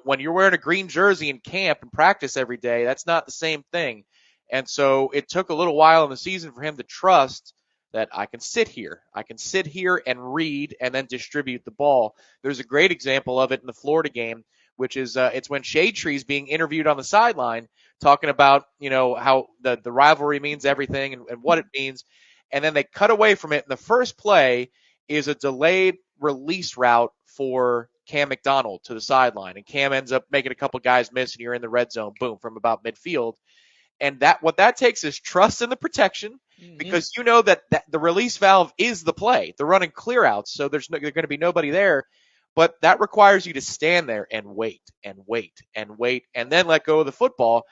when you're wearing a green jersey in camp and practice every day, that's not the same thing. And so it took a little while in the season for him to trust that I can sit here and read and then distribute the ball. There's a great example of it in the Florida game, which is it's when Shade Tree's being interviewed on the sideline talking about, how the rivalry means everything and what it means. And then they cut away from it. And the first play is a delayed release route for Cam McDonald to the sideline. And Cam ends up making a couple guys miss, and you're in the red zone, boom, from about midfield. And what that takes is trust in the protection, because you know that the release valve is the play. They're running clear outs, so there's going to be nobody there. But that requires you to stand there and wait and wait and wait and then let go of the football,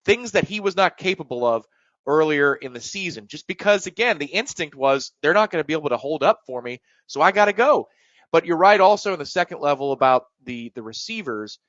things that he was not capable of earlier in the season. Just because, again, the instinct was they're not going to be able to hold up for me, so I got to go. But you're right also in the second level about the receivers.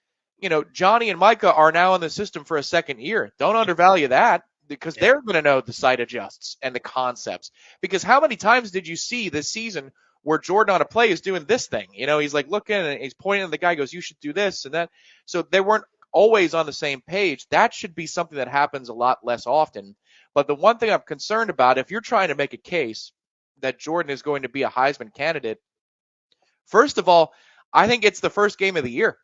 Johnny and Micah are now in the system for a second year. Don't undervalue that, because they're going to know the sight adjusts and the concepts. Because how many times did you see this season where Jordan on a play is doing this thing? He's like looking and he's pointing and the guy goes, you should do this and that. So they weren't always on the same page. That should be something that happens a lot less often. But the one thing I'm concerned about, if you're trying to make a case that Jordan is going to be a Heisman candidate, first of all, I think it's the first game of the year.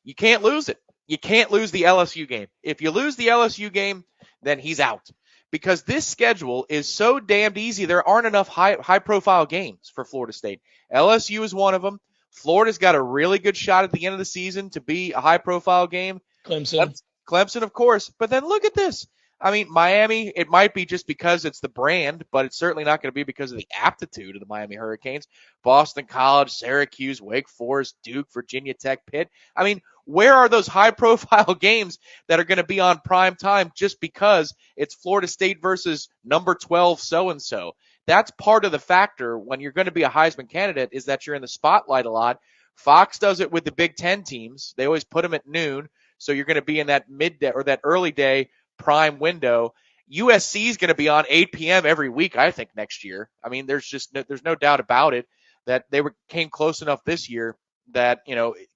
You can't lose it. You can't lose the LSU game. If you lose the LSU game, then he's out. Because this schedule is so damned easy, there aren't enough high-profile games for Florida State. LSU is one of them. Florida's got a really good shot at the end of the season to be a high-profile game. Clemson, of course. But then look at this. I mean, Miami, it might be just because it's the brand, but it's certainly not going to be because of the aptitude of the Miami Hurricanes. Boston College, Syracuse, Wake Forest, Duke, Virginia Tech, Pitt. I mean, where are those high-profile games that are going to be on prime time just because it's Florida State versus number 12 so-and-so? That's part of the factor when you're going to be a Heisman candidate, is that you're in the spotlight a lot. Fox does it with the Big Ten teams. They always put them at noon, so you're going to be in that midday or that early day prime window. USC is going to be on 8 p.m. every week, I think, next year. I mean, there's no doubt about it that they came close enough this year that,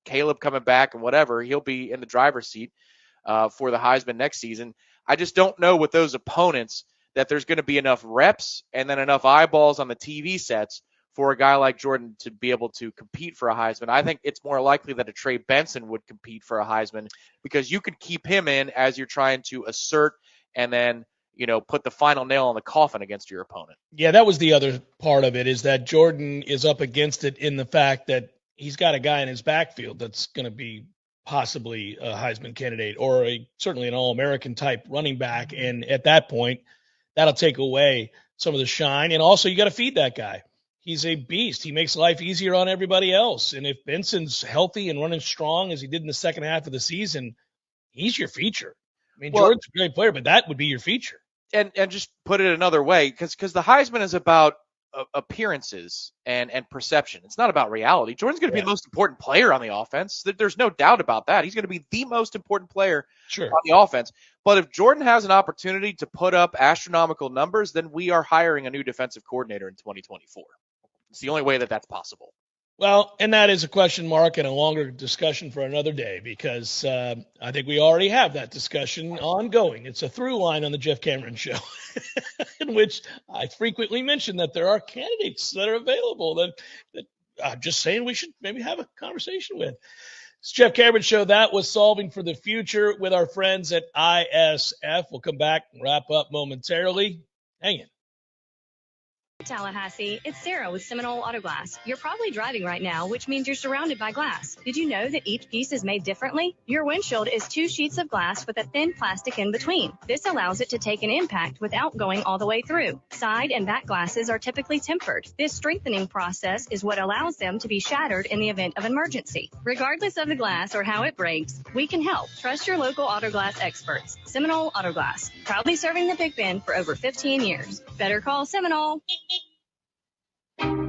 Caleb coming back and whatever, he'll be in the driver's seat for the Heisman next season. I just don't know with those opponents that there's going to be enough reps and then enough eyeballs on the TV sets for a guy like Jordan to be able to compete for a Heisman. I think it's more likely that a Trey Benson would compete for a Heisman because you could keep him in as you're trying to assert and then, put the final nail on the coffin against your opponent. Yeah, that was the other part of it, is that Jordan is up against it in the fact that he's got a guy in his backfield that's going to be possibly a Heisman candidate or certainly an All-American type running back. And at that point, that'll take away some of the shine. And also, you got to feed that guy. He's a beast. He makes life easier on everybody else. And if Benson's healthy and running strong as he did in the second half of the season, he's your feature. I mean, Jordan's a great player, but that would be your feature. And just put it another way, because the Heisman is about appearances and perception. It's not about reality. Jordan's going to be the most important player on the offense. There's no doubt about that. He's going to be the most important player on the offense. But if Jordan has an opportunity to put up astronomical numbers, then we are hiring a new defensive coordinator in 2024. It's the only way that that's possible. Well, and that is a question mark and a longer discussion for another day, because I think we already have that discussion ongoing. It's a through line on the Jeff Cameron Show in which I frequently mention that there are candidates that are available that I'm just saying we should maybe have a conversation with. It's Jeff Cameron Show. That was Solving for the Future with our friends at ISF. We'll come back and wrap up momentarily. Hang in. Tallahassee, it's Sarah with Seminole Auto Glass. You're probably driving right now, which means you're surrounded by glass. Did you know that each piece is made differently? Your windshield is 2 sheets of glass with a thin plastic in between. This allows it to take an impact without going all the way through. Side and back glasses are typically tempered. This strengthening process is what allows them to be shattered in the event of emergency. Regardless of the glass or how it breaks, we can help. Trust your local auto glass experts. Seminole Auto Glass, proudly serving the Big Bend for over 15 years. Better call Seminole.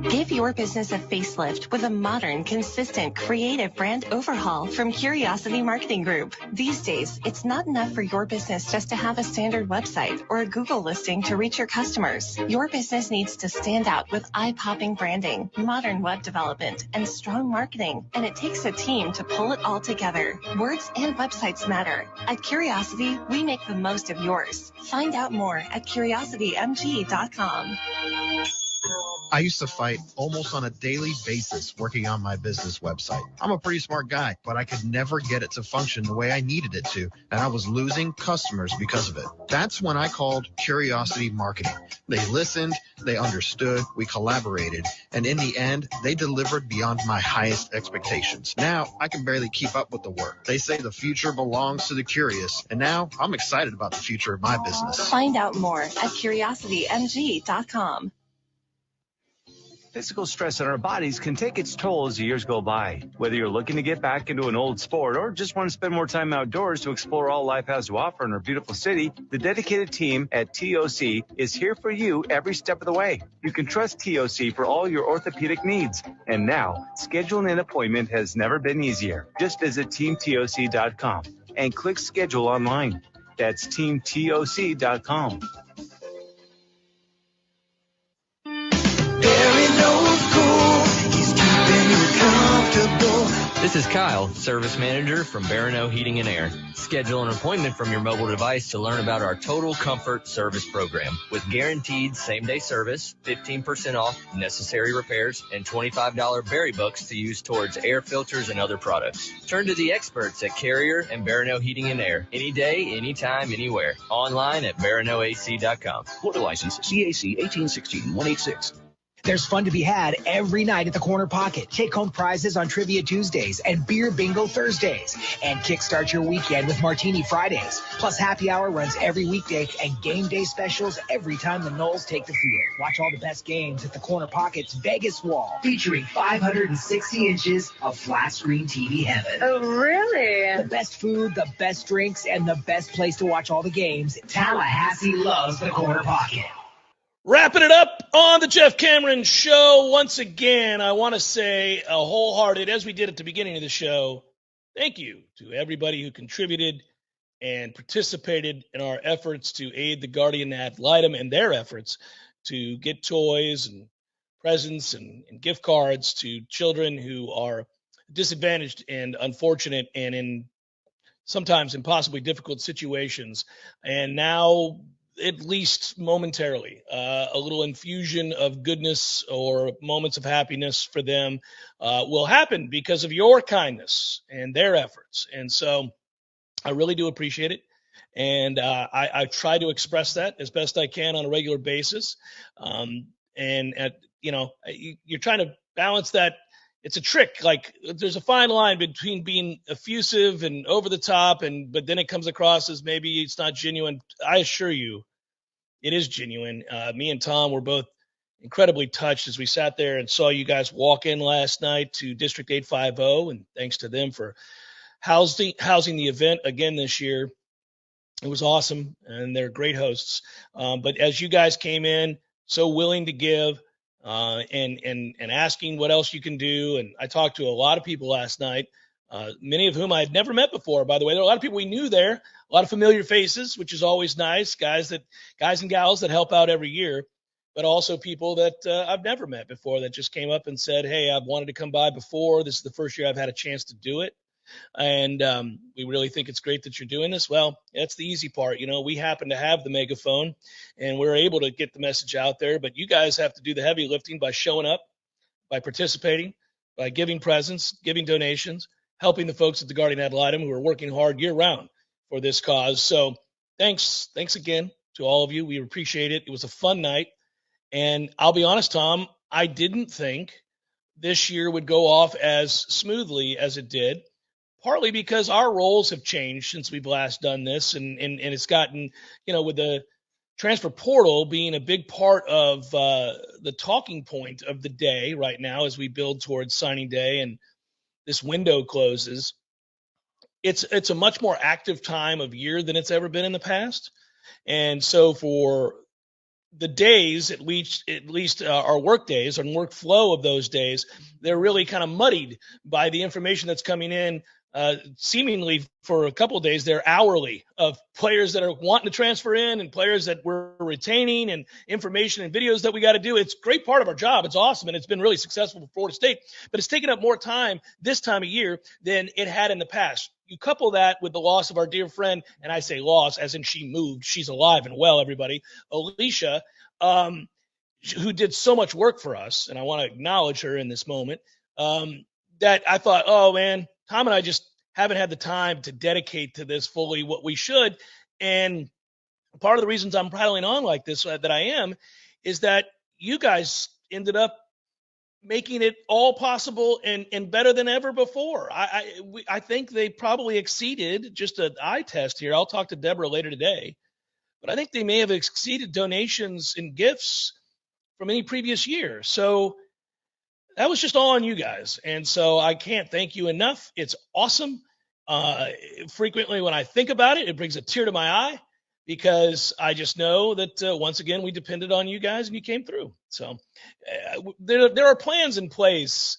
Give your business a facelift with a modern, consistent, creative brand overhaul from Curiosity Marketing Group. These days, it's not enough for your business just to have a standard website or a Google listing to reach your customers. Your business needs to stand out with eye-popping branding, modern web development, and strong marketing. And it takes a team to pull it all together. Words and websites matter. At Curiosity, we make the most of yours. Find out more at curiositymg.com. I used to fight almost on a daily basis working on my business website. I'm a pretty smart guy, but I could never get it to function the way I needed it to, and I was losing customers because of it. That's when I called Curiosity Marketing. They listened, they understood, we collaborated, and in the end, they delivered beyond my highest expectations. Now, I can barely keep up with the work. They say the future belongs to the curious, and now I'm excited about the future of my business. Find out more at curiositymg.com. Physical stress on our bodies can take its toll as the years go by. Whether you're looking to get back into an old sport or just want to spend more time outdoors to explore all life has to offer in our beautiful city, the dedicated team at TOC is here for you every step of the way. You can trust TOC for all your orthopedic needs. And now, scheduling an appointment has never been easier. Just visit teamtoc.com and click schedule online. That's teamtoc.com. This is Kyle, Service Manager from Barano Heating and Air. Schedule an appointment from your mobile device to learn about our Total Comfort Service Program. With guaranteed same-day service, 15% off necessary repairs, and $25 berry books to use towards air filters and other products. Turn to the experts at Carrier and Barano Heating and Air. Any day, anytime, anywhere. Online at baranoac.com. Florida license CAC 1816-186. There's fun to be had every night at the Corner Pocket. Take home prizes on Trivia Tuesdays and Beer Bingo Thursdays. And kickstart your weekend with Martini Fridays. Plus, happy hour runs every weekday and game day specials every time the Noles take the field. Watch all the best games at the Corner Pocket's Vegas Wall, featuring 560 inches of flat screen TV heaven. Oh, really? The best food, the best drinks, and the best place to watch all the games. Tallahassee loves the Corner Pocket. Wrapping it up on the Jeff Cameron Show. Once again, I want to say a wholehearted, as we did at the beginning of the show, thank you to everybody who contributed and participated in our efforts to aid the Guardian Ad Litem and their efforts to get toys and presents and gift cards to children who are disadvantaged and unfortunate and in sometimes impossibly difficult situations. And now at least momentarily, a little infusion of goodness or moments of happiness for them will happen because of your kindness and their efforts. And so I really do appreciate it. And I try to express that as best I can on a regular basis. You're trying to balance that. It's a trick. Like there's a fine line between being effusive and over the top, but then it comes across as maybe it's not genuine. I assure you, it is genuine. Me and Tom were both incredibly touched as we sat there and saw you guys walk in last night to District 850, and thanks to them for housing the event again this year. It was awesome, and they're great hosts. But as you guys came in, so willing to give, and asking what else you can do. And I talked to a lot of people last night, many of whom I had never met before, by the way. There are a lot of people we knew there, a lot of familiar faces, which is always nice, guys and gals that help out every year, but also people that I've never met before that just came up and said, hey, I've wanted to come by before. This is the first year I've had a chance to do it. And we really think it's great that you're doing this. Well, that's the easy part. We happen to have the megaphone, and we're able to get the message out there. But you guys have to do the heavy lifting by showing up, by participating, by giving presents, giving donations, helping the folks at the Guardian Ad Litem who are working hard year-round for this cause. So thanks again to all of you. We appreciate it. It was a fun night. And I'll be honest, Tom, I didn't think this year would go off as smoothly as it did. Partly because our roles have changed since we've last done this, and it's gotten, with the transfer portal being a big part of the talking point of the day right now as we build towards signing day and this window closes. It's a much more active time of year than it's ever been in the past, and so for the days, at least our work days and workflow of those days, they're really kind of muddied by the information that's coming in. Seemingly for a couple of days, they're hourly of players that are wanting to transfer in and players that we're retaining and information and videos that we got to do. It's a great part of our job. It's awesome. And it's been really successful for Florida State, but it's taken up more time this time of year than it had in the past. You couple that with the loss of our dear friend, and I say loss as in she moved. She's alive and well, everybody. Alicia, who did so much work for us, and I want to acknowledge her in this moment, that I thought, oh, man, Tom and I just haven't had the time to dedicate to this fully what we should. And part of the reasons I'm prattling on like this, that I am, is that you guys ended up making it all possible and better than ever before. I think they probably exceeded, just an eye test here. I'll talk to Deborah later today, but I think they may have exceeded donations and gifts from any previous year. So that was just all on you guys. And so I can't thank you enough. It's awesome. Frequently when I think about it, it brings a tear to my eye because I just know that once again, we depended on you guys and you came through. So there are plans in place.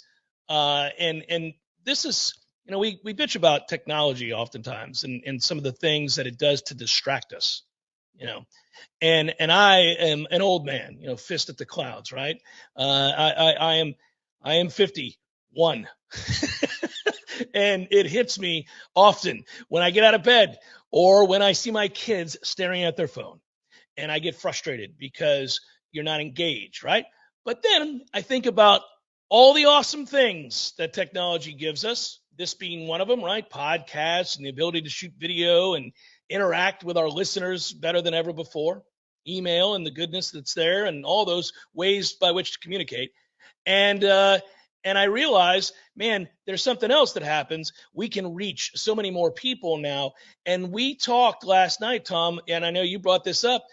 And this is, we bitch about technology oftentimes and some of the things that it does to distract us, and I am an old man, fist at the clouds, right? I am 51 and it hits me often when I get out of bed or when I see my kids staring at their phone and I get frustrated because you're not engaged, right? But then I think about all the awesome things that technology gives us, this being one of them, right? Podcasts and the ability to shoot video and interact with our listeners better than ever before, email and the goodness that's there and all those ways by which to communicate. And I realize, man, there's something else that happens. We can reach so many more people now. And we talked last night, Tom, and I know you brought this up.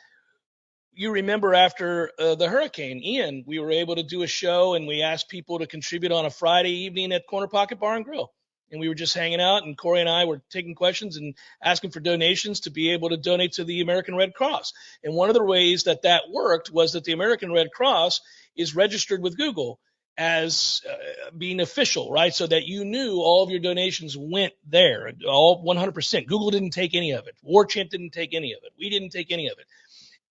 You remember after the hurricane, Ian, we were able to do a show and we asked people to contribute on a Friday evening at Corner Pocket Bar and Grill. And we were just hanging out and Corey and I were taking questions and asking for donations to be able to donate to the American Red Cross. And one of the ways that worked was that the American Red Cross is registered with Google as being official, right? So that you knew all of your donations went there, all 100%. Google didn't take any of it. Warchant didn't take any of it. We didn't take any of it.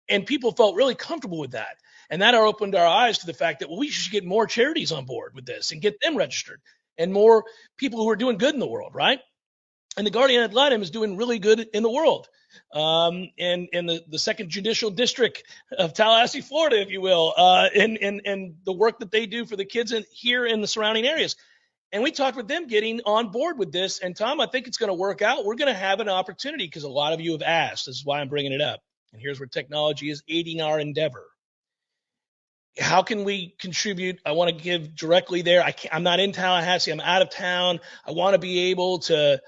And people felt really comfortable with that. And that opened our eyes to the fact that, well, we should get more charities on board with this and get them registered and more people who are doing good in the world, right? And the guardian ad litem is doing really good in the world. And the second judicial district of Tallahassee, Florida, if you will, and the work that they do for the kids here in the surrounding areas. And we talked with them getting on board with this. And Tom, I think it's going to work out. We're going to have an opportunity because a lot of you have asked. This is why I'm bringing it up. And here's where technology is aiding our endeavor. How can we contribute? I want to give directly there. I'm not in Tallahassee. I'm out of town. I want to be able to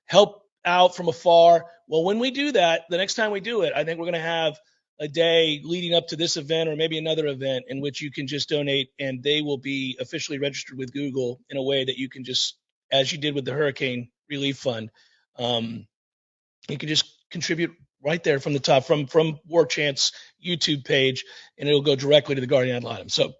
help out from afar. Well, when we do that, the next time we do it, I think we're going to have a day leading up to this event or maybe another event in which you can just donate, and they will be officially registered with Google in a way that you can just, as you did with the Hurricane Relief Fund, you can just contribute right there from the top, from Warchant's YouTube page, and it'll go directly to the guardian ad litem. So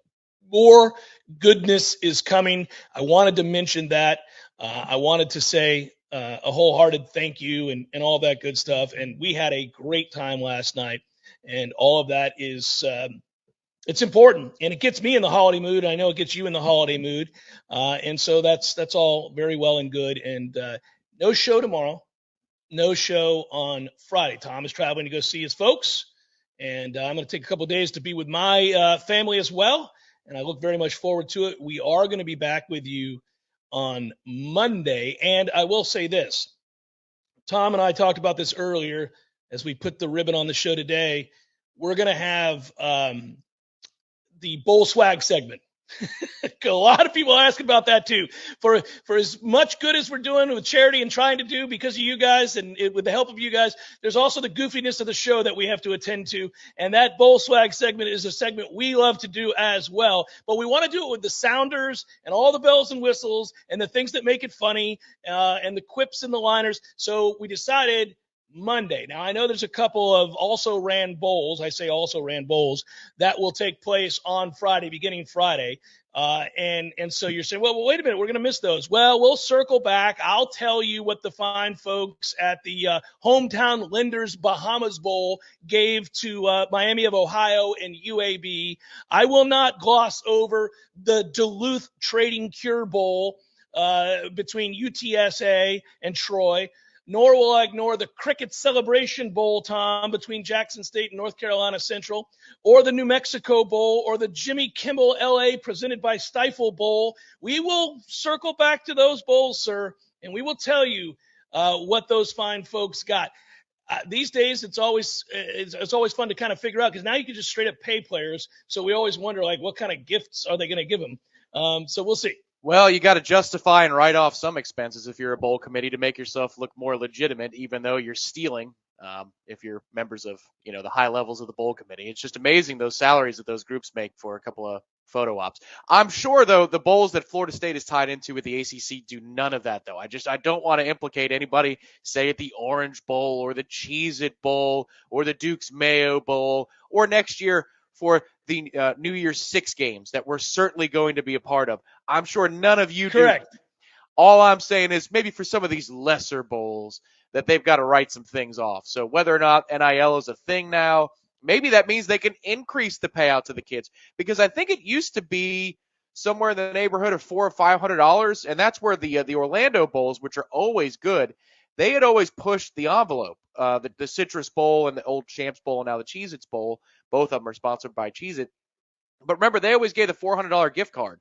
more goodness is coming. I wanted to mention that. I wanted to say a wholehearted thank you and all that good stuff. And we had a great time last night, and all of that is it's important, and it gets me in the holiday mood. I know it gets you in the holiday mood, and so that's all very well and good. And no show tomorrow. No show on Friday. Tom is traveling to go see his folks, and I'm going to take a couple of days to be with my family as well, and I look very much forward to it. We are going to be back with you on Monday, and I will say this. Tom and I talked about this earlier as we put the ribbon on the show today. We're going to have the Bowl Swag segment. A lot of people ask about that too. For as much good as we're doing with charity and trying to do because of you guys and with the help of you guys, there's also the goofiness of the show that we have to attend to. And that Bowl Swag segment is a segment we love to do as well. But we want to do it with the sounders and all the bells and whistles and the things that make it funny and the quips and the liners. So we decided Monday. Now, I know there's a couple of also ran bowls. I say also ran bowls that will take place on Friday, beginning Friday. And so you're saying, well, wait a minute, we're going to miss those. Well, we'll circle back. I'll tell you what the fine folks at the Hometown Lenders Bahamas Bowl gave to Miami of Ohio and UAB. I will not gloss over the Duluth Trading Cure Bowl between UTSA and Troy. Nor will I ignore the Cricket Celebration Bowl, Tom, between Jackson State and North Carolina Central, or the New Mexico Bowl, or the Jimmy Kimmel LA presented by Stifle Bowl. We will circle back to those bowls, sir, and we will tell you what those fine folks got. These days, it's always fun to kind of figure out because now you can just straight up pay players. So we always wonder, like, what kind of gifts are they going to give them? So we'll see. Well, you got to justify and write off some expenses if you're a bowl committee to make yourself look more legitimate, even though you're stealing. If you're members of, the high levels of the bowl committee, it's just amazing those salaries that those groups make for a couple of photo ops. I'm sure, though, the bowls that Florida State is tied into with the ACC do none of that, though. I don't want to implicate anybody, say at the Orange Bowl or the Cheez-It Bowl or the Duke's Mayo Bowl or next year for the New Year's Six games that we're certainly going to be a part of. I'm sure none of you Correct. do. All I'm saying is maybe for some of these lesser bowls that they've got to write some things off. So whether or not NIL is a thing now, maybe that means they can increase the payout to the kids, because I think it used to be somewhere in the neighborhood of $400 or $500, and that's where the Orlando bowls, which are always good, they had always pushed the envelope. The Citrus Bowl and the old Champs Bowl and now the Cheez-Its Bowl, both of them are sponsored by Cheez-It. But remember, they always gave the $400 gift card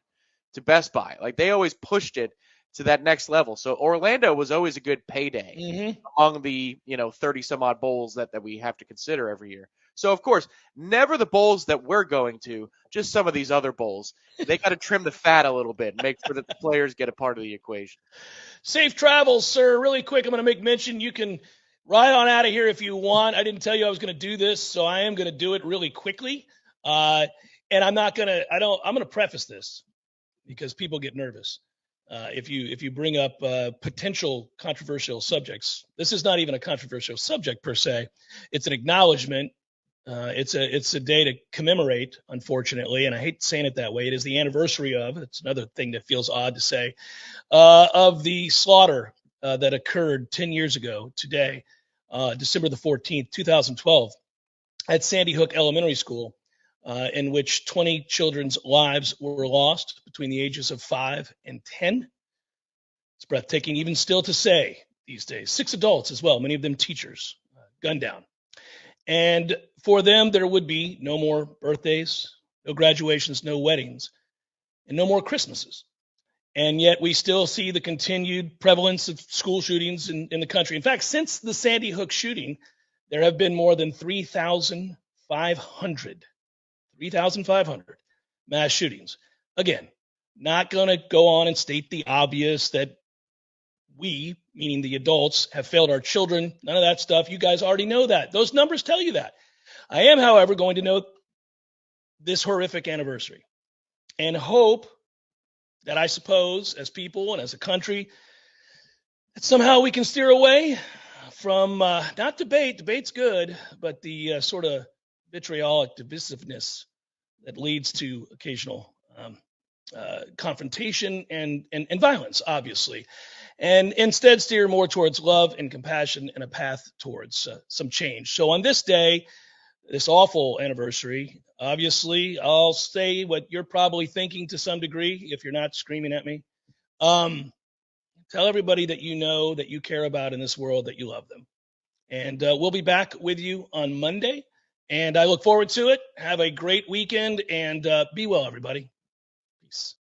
to Best Buy. Like, they always pushed it to that next level. So Orlando was always a good payday among the 30 some odd bowls that we have to consider every year. So of course, never the bowls that we're going to, just some of these other bowls. They got to trim the fat a little bit and make sure that the players get a part of the equation. Safe travels, sir. Really quick, I'm going to make mention you can ride on out of here if you want. I didn't tell you I was going to do this, so I am going to do it really quickly. And I'm going to preface this because people get nervous. If you bring up potential controversial subjects, this is not even a controversial subject per se. It's an acknowledgement. It's a day to commemorate, unfortunately, and I hate saying it that way. It is the anniversary of. It's another thing that feels odd to say, of the slaughter that occurred 10 years ago today, December the 14th, 2012, at Sandy Hook Elementary School. In which 20 children's lives were lost between the ages of 5 and 10. It's breathtaking even still to say these days. 6 adults as well, many of them teachers, gunned down. And for them, there would be no more birthdays, no graduations, no weddings, and no more Christmases. And yet we still see the continued prevalence of school shootings in the country. In fact, since the Sandy Hook shooting, there have been more than 3,500 mass shootings. Again, not going to go on and state the obvious that we, meaning the adults, have failed our children. None of that stuff. You guys already know that. Those numbers tell you that. I am, however, going to note this horrific anniversary and hope that, I suppose, as people and as a country, that somehow we can steer away from not debate. Debate's good, but the sort of vitriolic divisiveness that leads to occasional confrontation and violence, obviously, and instead steer more towards love and compassion and a path towards some change. So on this day, this awful anniversary, obviously, I'll say what you're probably thinking to some degree if you're not screaming at me. Tell everybody that you know, that you care about in this world, that you love them. And we'll be back with you on Monday. And I look forward to it. Have a great weekend and be well, everybody. Peace.